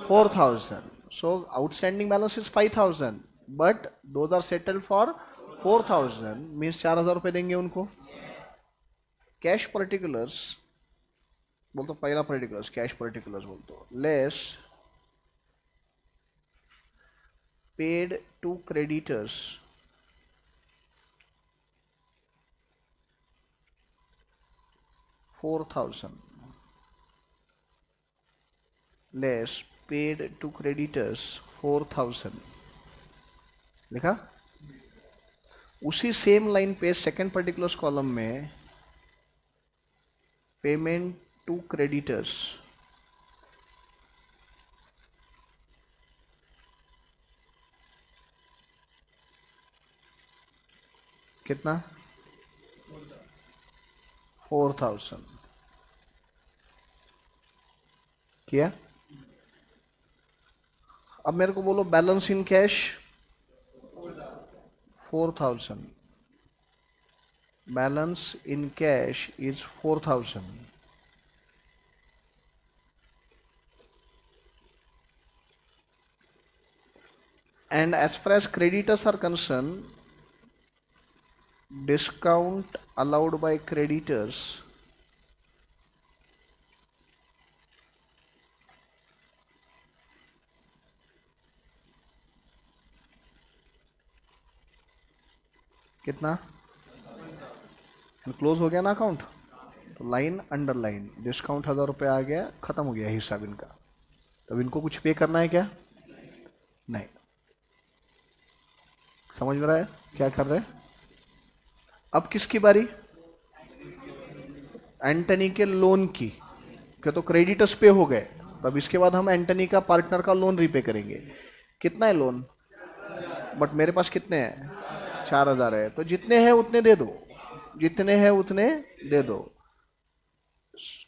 4,000. So outstanding balance is 5,000. But those are settled for 4,000. Means 4,000 रुपए देंगे उनको. Cash particulars बोल तो, पहला particulars cash particulars बोल तो, less paid to creditors $4,000 less paid to creditors 4,000 लिखा. उसी सेम लाइन पे सेकंड पर्टिकुलर्स कॉलम में पेमेंट टू क्रेडिटर्स कितना? 4,000 किया. अब मेरे को बोलो balance in cash 4,000. Balance in cash is 4,000. And as far as creditors are concerned, discount allowed by creditors कितना? क्लोज हो गया ना अकाउंट. तो लाइन अंडरलाइन डिस्काउंट 1,000 रुपये आ गया, खत्म हो गया हिसाब इनका. तब इनको कुछ पे करना है क्या? नहीं. समझ में रहा है क्या कर रहे हैं? अब किसकी बारी? एंटनी के लोन की. क्या तो क्रेडिटर्स पे हो गए. तब इसके बाद हम एंटनी का पार्टनर का लोन रीपे करेंगे. कितना है लोन? बट मेरे पास कितने हैं? 4,000 है. तो जितने हैं उतने दे दो, जितने हैं उतने दे दो.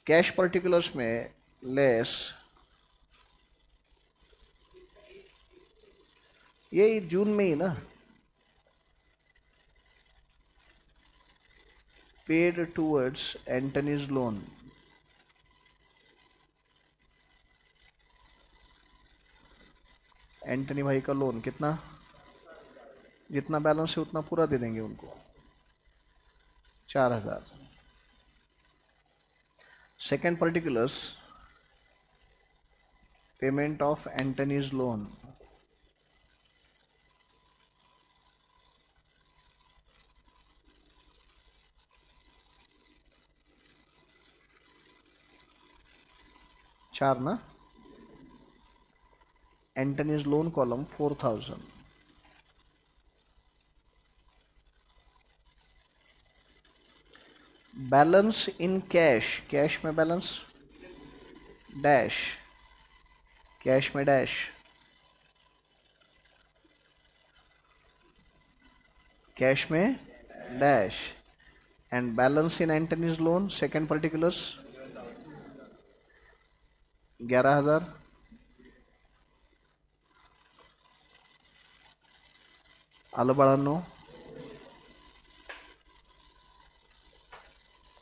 कैश पर्टिकुलर्स में लेस, ये जून में ही ना, paid towards Antony's loan. Antony भाई का लोन कितना? जितना बैलेंस है उतना पूरा दे देंगे उनको, 4,000. Second particulars payment of Anthony's loan 4 ना. Anthony's loan column 4,000. Balance in cash, cash में बैलेंस डैश, कैश में डैश, कैश में dash, and balance in Anthony's loan second particulars 11,000. आलो बढ़ानो,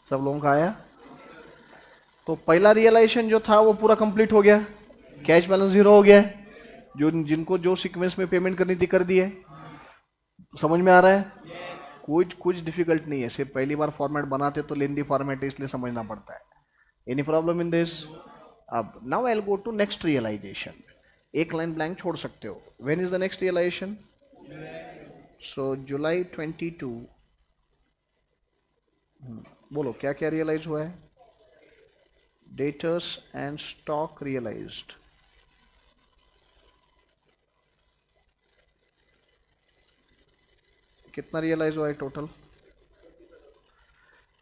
सब लोगों का आया. तो पहला रियलाइजेशन जो था वो पूरा कंप्लीट हो गया, कैश बैलेंस 0 हो गया. जो जिनको जो सीक्वेंस में पेमेंट करनी थी कर दी है. समझ में आ रहा है? कुछ डिफिकल्ट नहीं है, सिर्फ पहली बार फॉर्मेट बनाते तो लेंदी फॉर्मेट है इसलिए समझना पड़ता है. Any problem in this? अब now I will go to next realisation. एक लाइन ब्लैंक छोड़ सकते हो. When is the next realisation? So July 22. बोलो क्या क्या रियलाइज हुआ है? Debtors and stock realised. कितना रियलाइज हुआ है टोटल?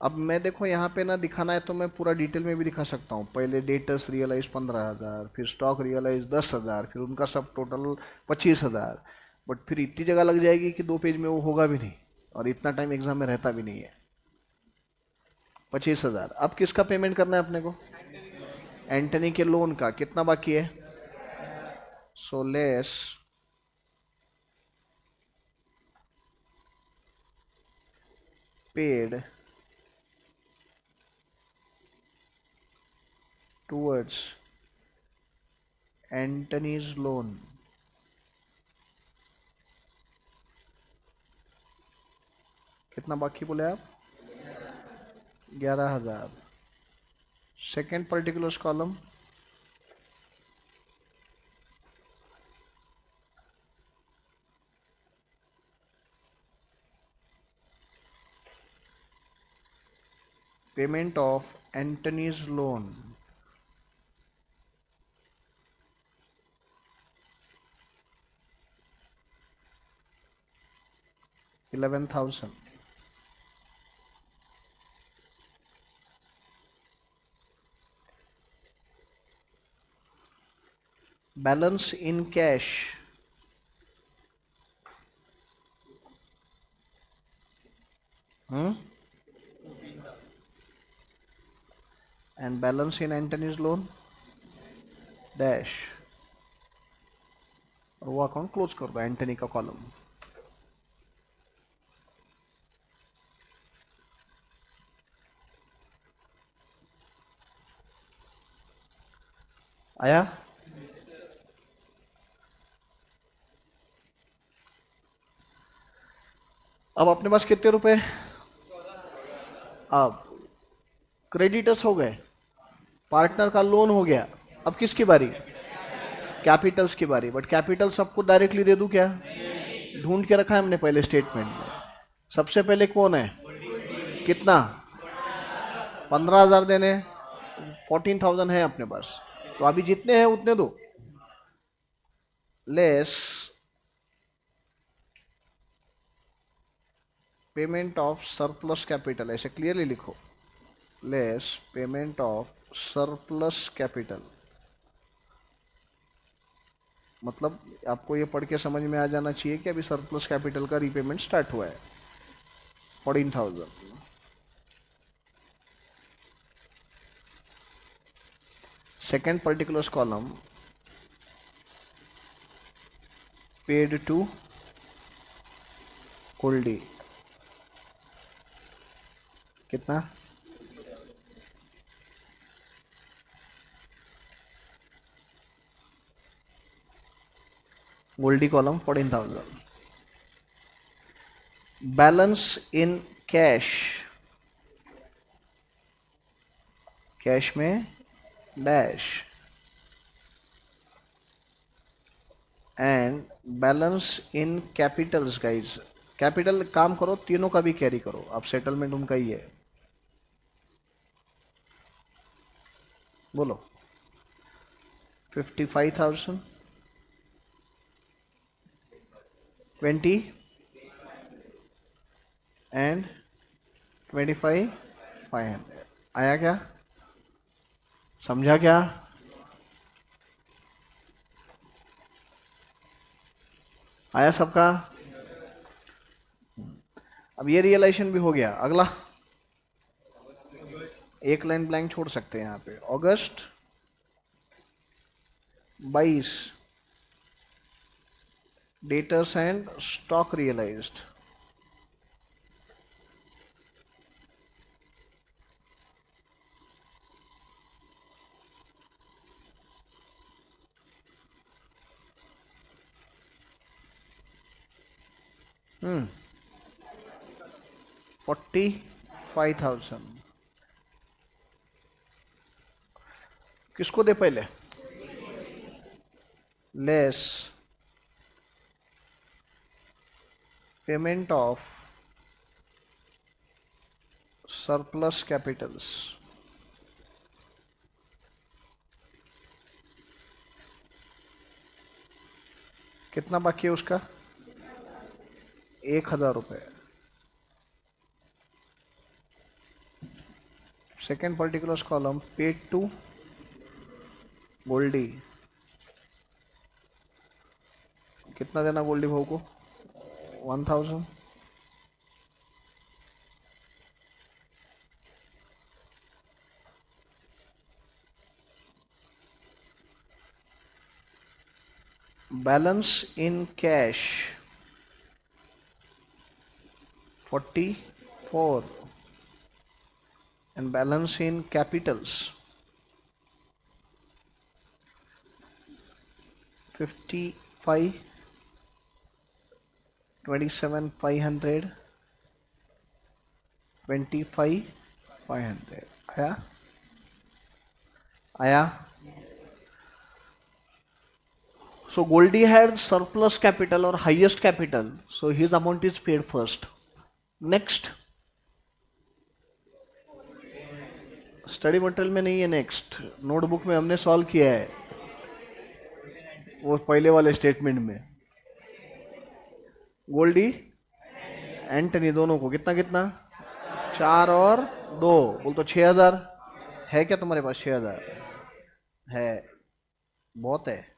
अब मैं देखो यहाँ पे ना दिखाना है तो मैं पूरा डिटेल में भी दिखा सकता हूँ. पहले डेटर्स रियलाइज 15,000, फिर स्टॉक रियलाइज 10,000, फिर उनका सब टोटल 25,000. बट फिर इतनी जगह लग जाएगी कि 2 पेज में वो होगा भी नहीं, और इतना टाइम एग्जाम में रहता भी नहीं है. 25,000. अब किसका पेमेंट करना है अपने को? एंटनी के लोन का. कितना बाकी है? So less paid towards Anthony's loan. कितना बाकी बोले आप? 11,000. Second particulars column payment of Anthony's loan 11,000. Balance in cash and balance in Anthony's loan dash, और वो अकाउंट क्लोज कर दो एंटनी का कॉलम. आया? अब अपने पास कितने रुपए? अब क्रेडिटर्स हो गए, पार्टनर का लोन हो गया. अब किसकी बारी? कैपिटल्स की बारी. बट कैपिटल सबको डायरेक्टली दे दूं क्या? ढूंढ के रखा है हमने पहले स्टेटमेंट में. सबसे पहले कौन है? कितना? 15,000 देने. 14,000 है अपने पास, तो अभी जितने हैं उतने दो. Less payment of surplus capital, ऐसे क्लियरली लिखो. Less payment of surplus capital. मतलब आपको ये पढ़ के समझ में आ जाना चाहिए कि अभी सरप्लस कैपिटल का रीपेमेंट स्टार्ट हुआ है. 14,000. Second particulars column paid to Goldie. कितना? Goldie column 14,000. Balance in cash, cash में dash, and balance in capitals. Guys capital काम करो, तीनों का भी कैरी करो. अब सेटलमेंट उनका ही है. बोलो. 55,000, 20 and 25, 500. आया क्या? समझा क्या? आया सबका? अब ये रियलाइजेशन भी हो गया। अगला एक लाइन ब्लैंक छोड़ सकते हैं यहाँ पे। August 22 debtors and stock realized. Hmm 45,000 किसको दे पहले? Less payment of surplus capitals. कितना बाकी है उसका? 1,000 रुपये। Second particular column paid to Goldie. कितना देना गोल्डी भाऊ को? 1,000। Balance in cash 44 and balance in capitals 55, 27,500, 25,500। आया? आया? So Goldie had surplus capital or highest capital, so his amount is paid first. Next, study material में नहीं है। Next notebook में हमने सॉल्व किया है वो पहले वाले स्टेटमेंट में। गोल्डी एंटनी दोनों को कितना कितना? 4 और 2 बोल तो 6,000 है क्या तुम्हारे पास? 6,000 है, बहुत है।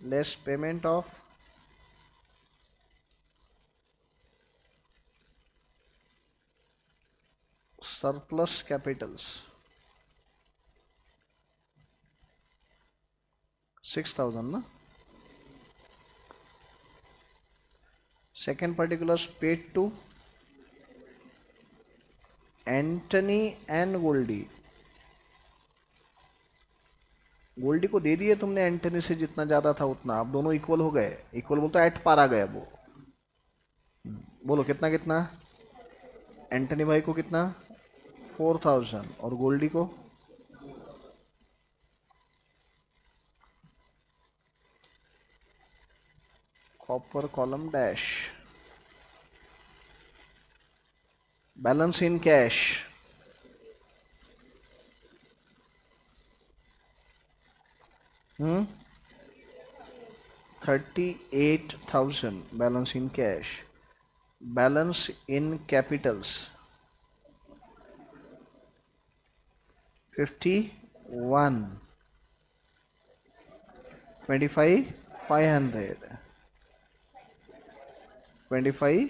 Less payment of surplus capitals 6,000 ना। Second particular paid to Antony and Goldie. Goldie को दे दिए तुमने एंटनी से जितना ज्यादा था उतना। अब दोनों इक्वल हो गए। इक्वल बोलता एट पार आ गया वो। बोलो कितना कितना? एंटनी भाई को कितना? 4,000 और गोल्डी को copper column dash balance in cash 38,000 balance in cash. Balance in Capitals 51, 25,500, 25।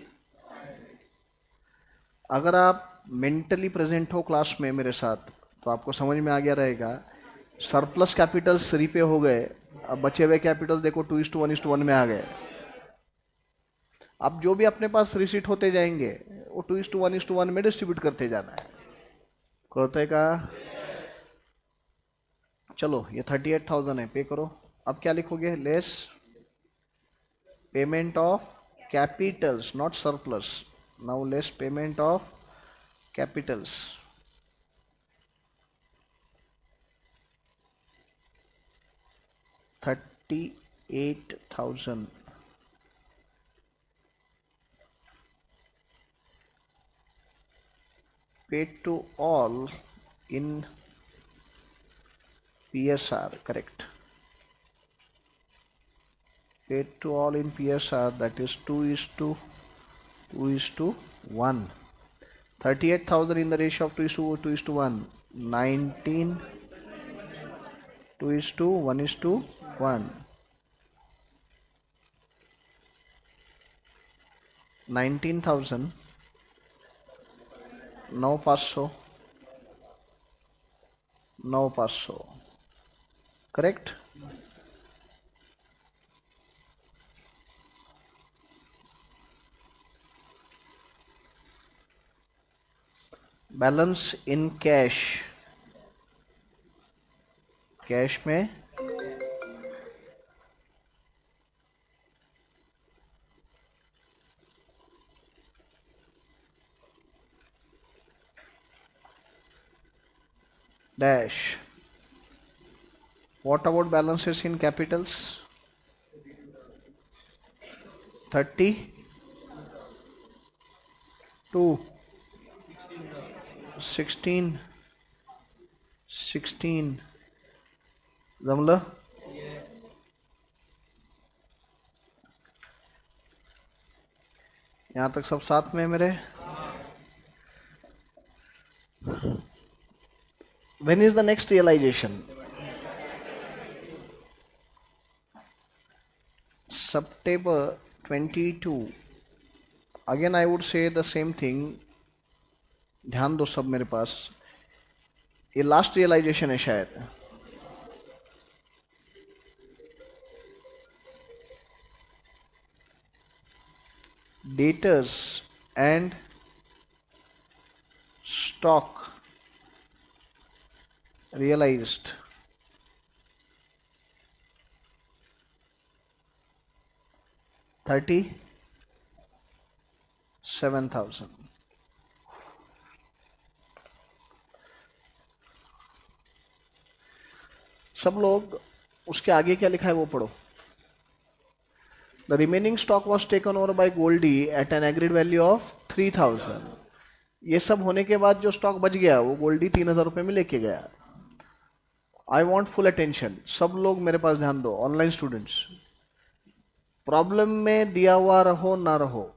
अगर आप मेंटली प्रेजेंट हो क्लास में मेरे साथ तो आपको समझ में आ गया रहेगा। सरप्लस कैपिटल्स रीपे हो गए, अब बचे हुए कैपिटल देखो 2:1:1 में आ गए। अब जो भी अपने पास रिसीट होते जाएंगे वो 2:1:1 में डिस्ट्रीब्यूट करते जाना है। करते का चलो ये 38,000 है, पे करो। अब क्या लिखोगे? Less payment of Capitals not surplus. Now less payment of Capitals 38,000। paid to all in PSR, correct. Paid to all in PSR, that is 2:1. 38,000 in the ratio of 2:1. 19, 2:1:1. 19,000, 9,500, 9,500, correct. Balance in cash, cash में dash. What about balances in capitals? 32, 16, 16. जमलं. यहां तक सब साथ में मेरे. When is the next realization? September 22. Again I would say the same thing. ध्यान दो सब मेरे पास. ये लास्ट रियलाइजेशन है शायद. Debtors and stock realized. $37,000. सब लोग उसके आगे क्या लिखा है वो पढ़ो. The remaining stock was taken over by Goldie at an agreed value of 3,000. ये सब होने के बाद जो स्टॉक बच गया वो गोल्डी 3,000 रुपए में लेके गया. I want full attention. सब लोग मेरे पास ध्यान दो. ऑनलाइन स्टूडेंट्स, प्रॉब्लम में दिया हुआ रहो ना रहो,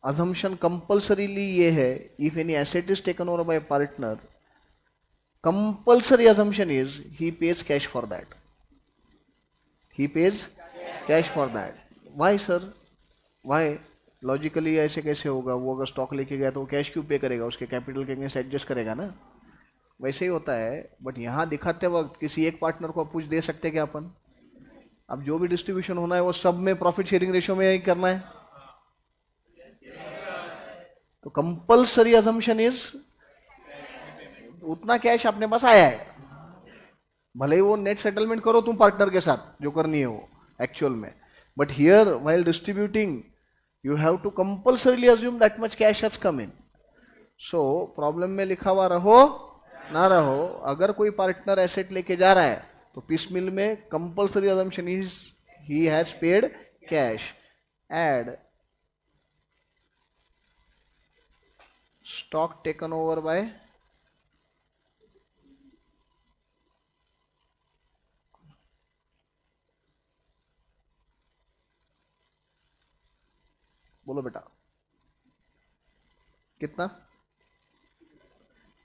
assumption कंपल्सरीली ये है, if any asset is taken over by a partner, compulsory assumption is he pays cash for that. He pays cash for that. Why sir? Why? Logically ऐसे कैसे होगा? वो अगर स्टॉक लेके गया तो वो कैश क्यों पे करेगा? उसके कैपिटल के अगेंस्ट एडजस्ट करेगा ना. वैसे ही होता है. बट यहाँ दिखाते वक्त किसी एक पार्टनर को पूछ दे सकते क्या अपन? अब जो भी डिस्ट्रीब्यूशन होना है वो सब में प्रॉफिट शेयरिंग रेशियो में ही करना है. तो कंपल्सरी अजम्पशन इज उतना कैश अपने पास आया है, भले ही वो नेट सेटलमेंट करो तुम पार्टनर के साथ जो करनी है वो एक्चुअल में. But here while distributing you have to compulsorily assume that much cash has come in. So problem में लिखा हुआ रहो ना रहो, अगर कोई पार्टनर एसेट लेके जा रहा है तो पीस मिल में compulsory assumption is he has paid cash. Add stock taken over by बोलो बेटा कितना?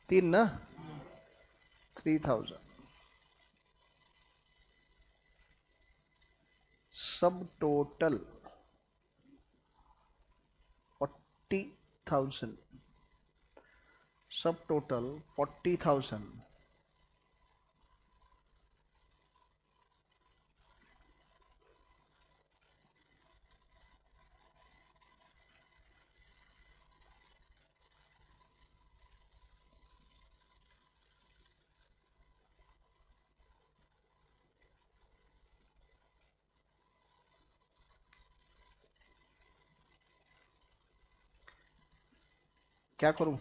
3 ना. 3,000. सब टोटल 40,000. सब टोटल 40,000. क्या करूं?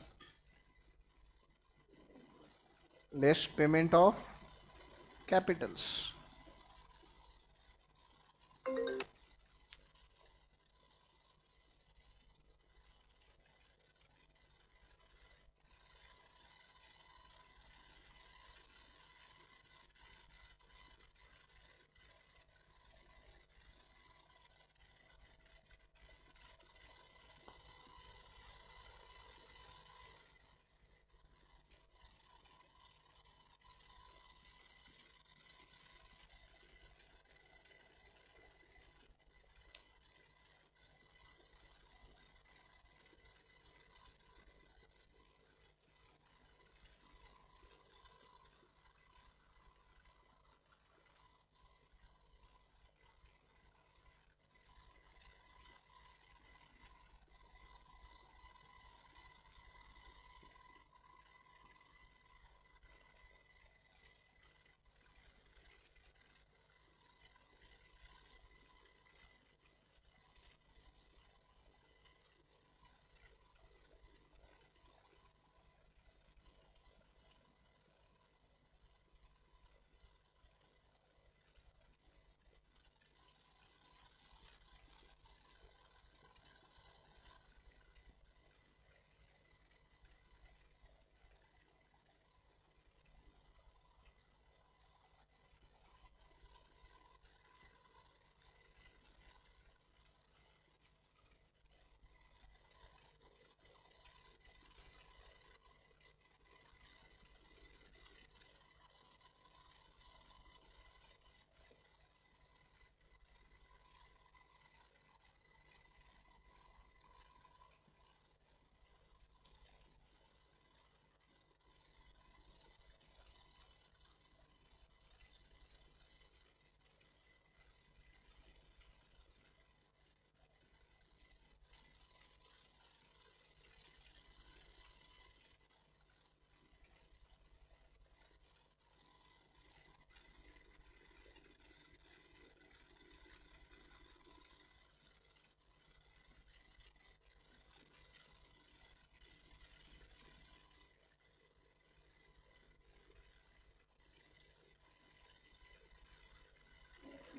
Less payment of Capitals.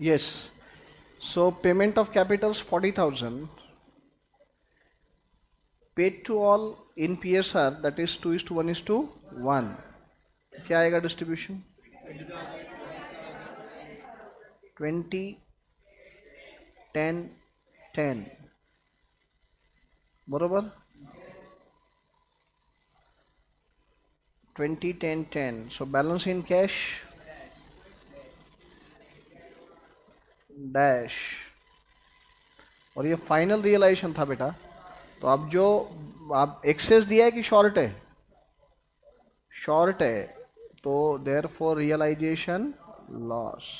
Yes. So payment of capitals 40,000 paid to all in PSR, that is 2:1:1. क्या आएगा डिस्ट्रीब्यूशन? 20 10 10 बरोबर. 20 10 10. So balance in cash dash. और ये फाइनल रियलाइजेशन था बेटा. तो अब जो आप एक्सेस दिया है कि शॉर्ट है? शॉर्ट है. तो देयर फॉर रियलाइजेशन लॉस.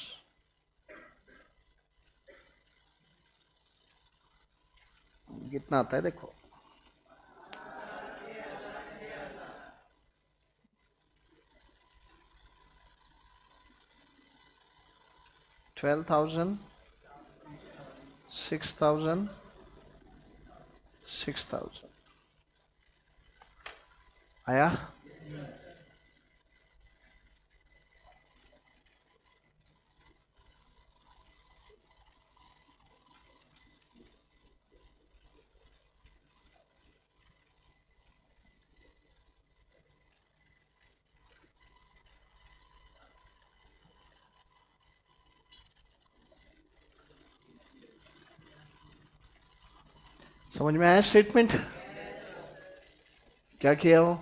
कितना आता है देखो. 12,000 6,000 6,000 आया. समझ में आया स्टेटमेंट? क्या किया हो?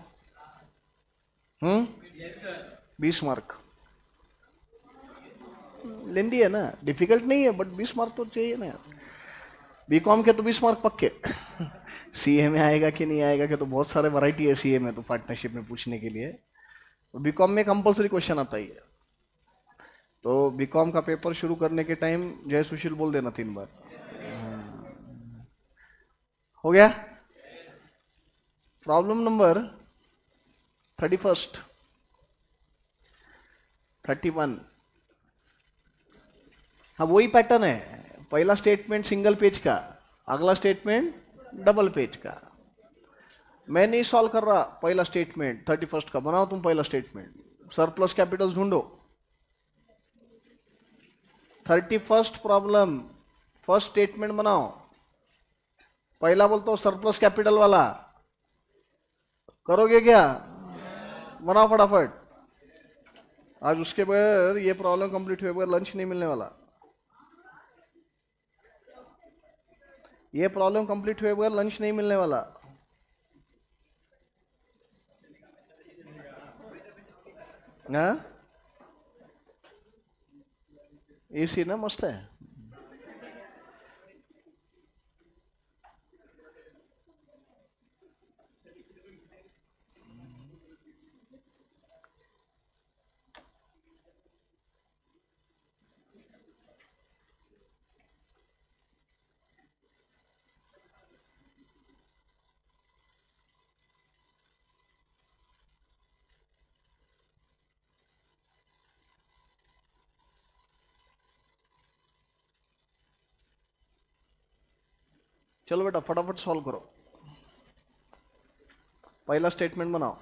20 मार्क लेंदी है ना, डिफिकल्ट नहीं है, बट 20 मार्क तो चाहिए ना यार. बीकॉम के तो 20 मार्क पक्के. सीए में आएगा कि नहीं आएगा, कि तो बहुत सारे वैरायटी है सीए में तो पार्टनरशिप में पूछने के लिए. तो बीकॉम में कंपलसरी क्वेश्चन आता ही है. तो बीकॉम का पेपर शुरू करने के टाइम जय सुशील बोल देना 3 बार. हो गया. Problem number 31 31. हाँ वही पैटर्न है. पहला स्टेटमेंट सिंगल पेज का, अगला स्टेटमेंट डबल पेज का. मैं नहीं सॉल्व कर रहा पहला स्टेटमेंट. 31 का बनाओ तुम पहला स्टेटमेंट. सरप्लस कैपिटल ढूंढो. 31 प्रॉब्लम फर्स्ट स्टेटमेंट बनाओ. पहला बोलता हूं सरप्लस कैपिटल वाला. करोगे क्या? बनाओ फटाफट. आज उसके बगैर ये प्रॉब्लम कंप्लीट हुए बगैर लंच नहीं मिलने वाला. ये प्रॉब्लम कंप्लीट हुए बगैर लंच नहीं मिलने वाला. हाँ एसी ना मस्त है. चलो बेटा फटाफट सॉल्व करो. पहला स्टेटमेंट बनाओ.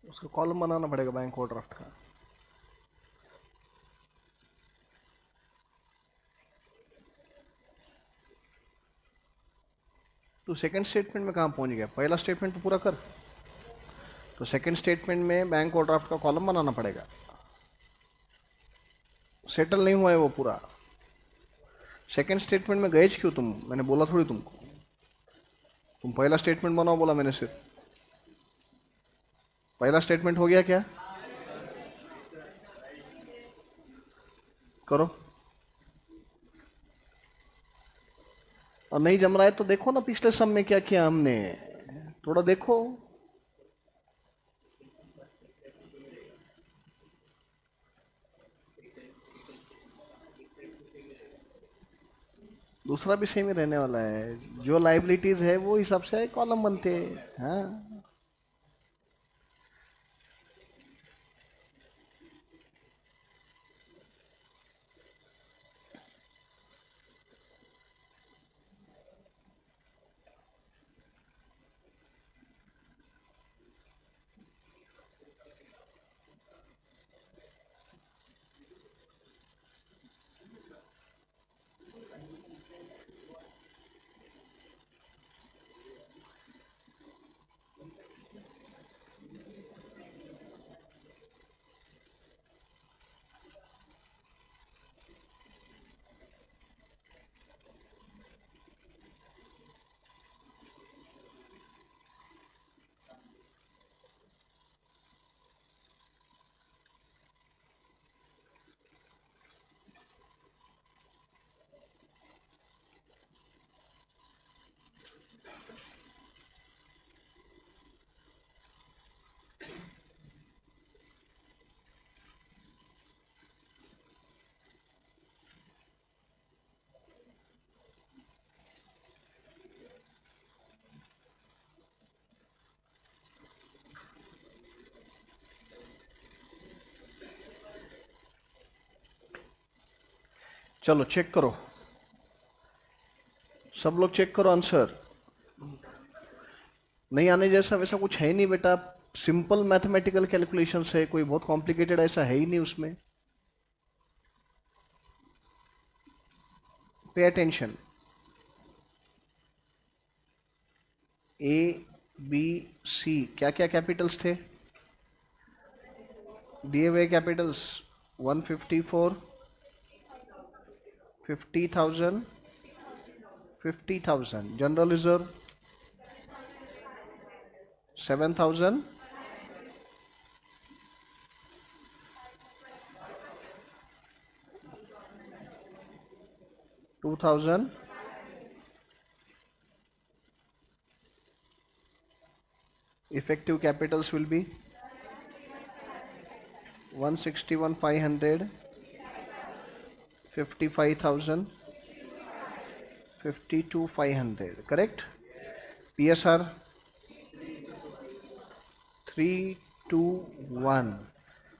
उसका कॉलम बनाना पड़ेगा बैंक ओवरड्राफ्ट का। तो सेकंड स्टेटमेंट में कहाँ पहुंच गया? पहला स्टेटमेंट तो पूरा कर। तो सेकंड स्टेटमेंट में बैंक ओवरड्राफ्ट का कॉलम बनाना पड़ेगा। सेटल नहीं हुआ है वो पूरा। सेकंड स्टेटमेंट में गए क्यों तुम? मैंने बोला थोड़ी तुमको। तुम पहला स्टेटमेंट बनाओ बोला मैंने सिर्फ। पहला स्टेटमेंट हो गया क्या? करो। और नहीं जम रहा है तो देखो ना पिछले सम में क्या किया हमने, थोड़ा देखो। दूसरा भी सेम ही रहने वाला है, जो लाइबिलिटीज है वो हिसाब से कॉलम बनते हैं। हाँ, चलो चेक करो, सब लोग चेक करो आंसर। नहीं आने जैसा वैसा कुछ है ही नहीं बेटा, सिंपल मैथमेटिकल कैलकुलेशन है, कोई बहुत कॉम्प्लिकेटेड ऐसा है ही नहीं उसमें। Pay attention. A B C क्या क्या कैपिटल्स थे दिए हुए? Capitals 154, 50,000, 50,000। General reserve 7,000, 2,000, effective capitals will be 161,500, 55,000, 52,500, correct? PSR 321.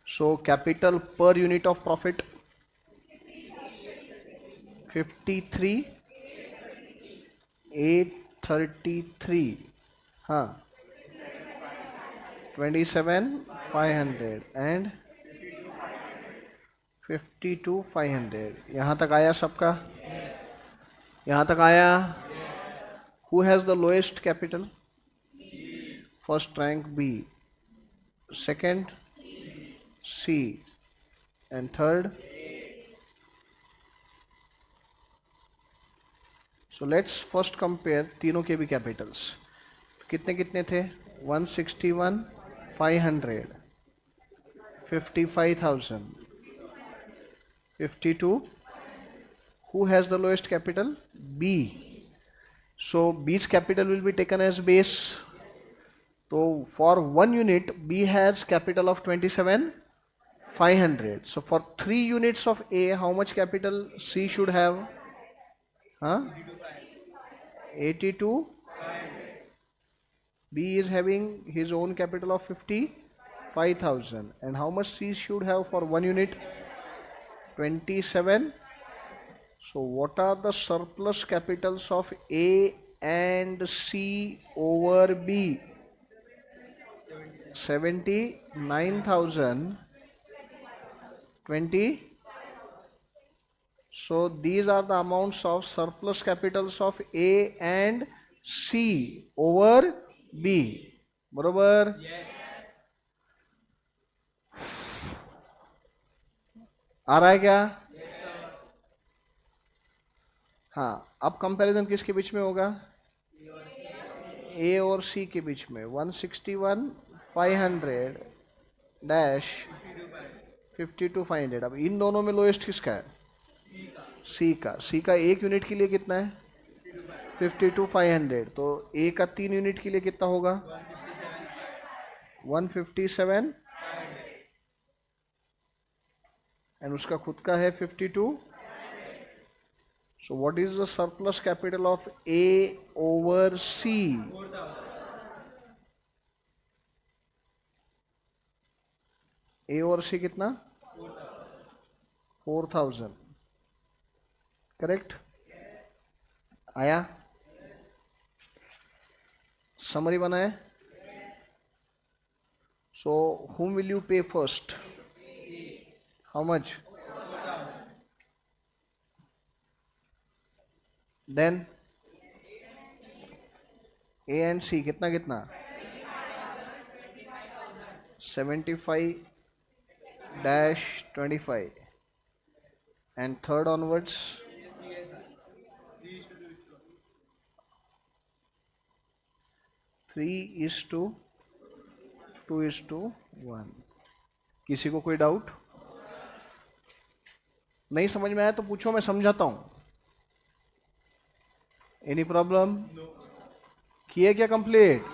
So capital per unit of profit 53,833. हाँ, 27,500 and 52,500। यहाँ तक आया सबका? यहाँ तक आया? Who has the lowest capital? First rank B, second C, and third. So let's first compare तीनों के भी capitals। कितने कितने थे? 161,500, 55,000, 52. Who has the lowest capital? B. So B's capital will be taken as base. So for 1 unit, B has capital of 27,500. So for 3 units of A, how much capital C should have? Huh? 82. B is having his own capital of 55,000. And how much C should have for 1 unit? 27. So what are the surplus capitals of A and C over B? 79,020. So these are the amounts of surplus capitals of A and C over B. बरोबर? आ रहा है क्या? हाँ, अब comparison किसके बीच में होगा? ए और सी के बीच में. 161,500 डैश 52,500. अब इन दोनों में लोएस्ट किसका है? सी का. सी का एक यूनिट के लिए कितना है? 52,500. तो ए का 3 यूनिट के लिए कितना होगा? 157. एंड उसका खुद का है 52. So what is the surplus capital of A over C? A और C कितना? 4,000. करेक्ट? आया? समरी बनाए? So whom will you pay first? How much? Then A and C कितना कितना? 75-25. And third onwards 3:2:1. किसी को कोई डाउट? नहीं समझ में आया तो पूछो, मैं समझाता हूं. Any problem? किए क्या कंप्लीट?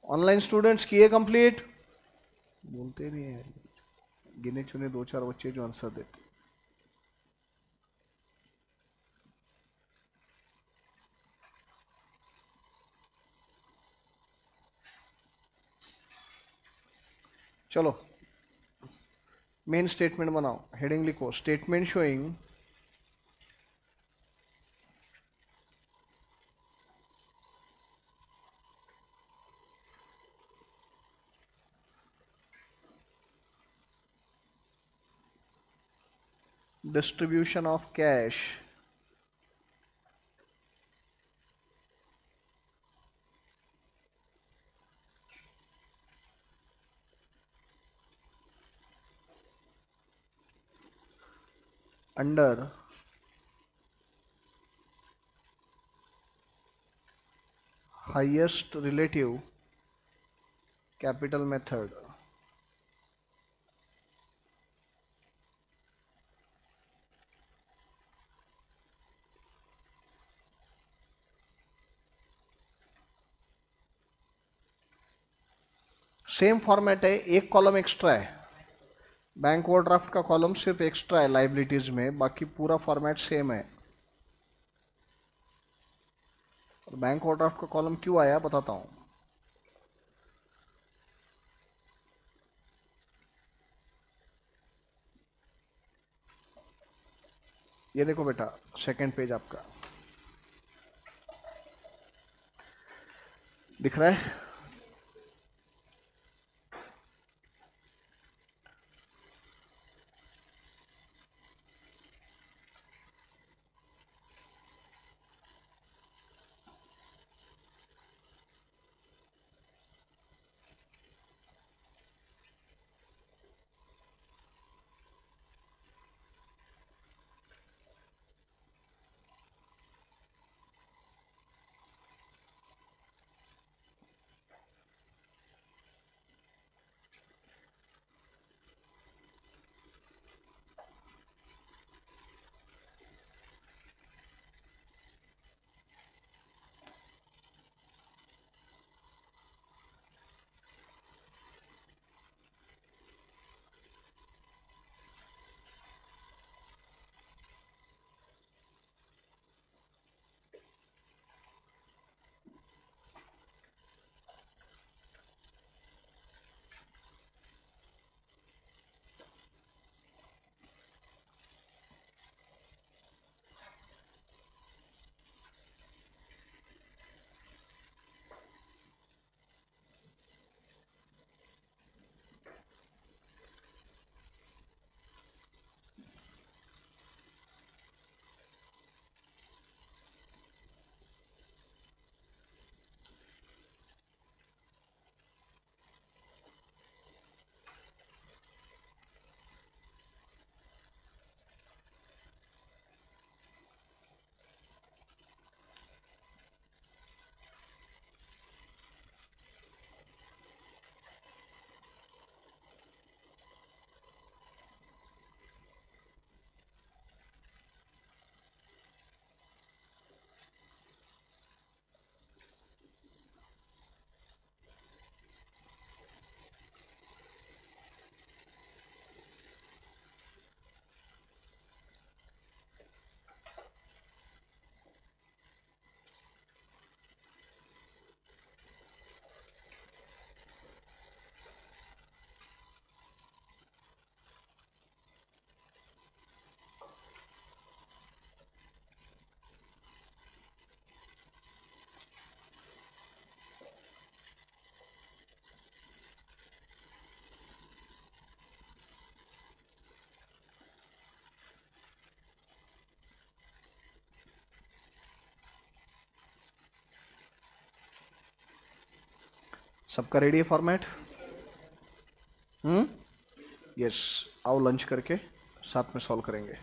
ऑनलाइन स्टूडेंट्स किए कंप्लीट? बोलते नहीं है. गिने चुने 2-4 बच्चे जो आंसर देते. चलो मेन स्टेटमेंट बनाओ. हेडिंग लिखो, statement showing distribution of cash under highest relative capital method. Same format है, एक कॉलम एक्स्ट्रा है. बैंक ओवरड्राफ्ट का कॉलम सिर्फ एक्स्ट्रा है लाइबिलिटीज में, बाकी पूरा फॉर्मेट सेम है. और बैंक ओवरड्राफ्ट का कॉलम क्यों आया बताता हूं. ये देखो बेटा, सेकंड पेज आपका दिख रहा है. सबका रेडी है फॉर्मेट? यस, आओ लंच करके साथ में सॉल्व करेंगे।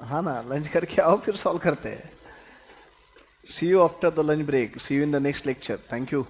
हाँ ना, लंच करके आओ फिर सॉल्व करते हैं। See you after the lunch break, see you in the next lecture. Thank you.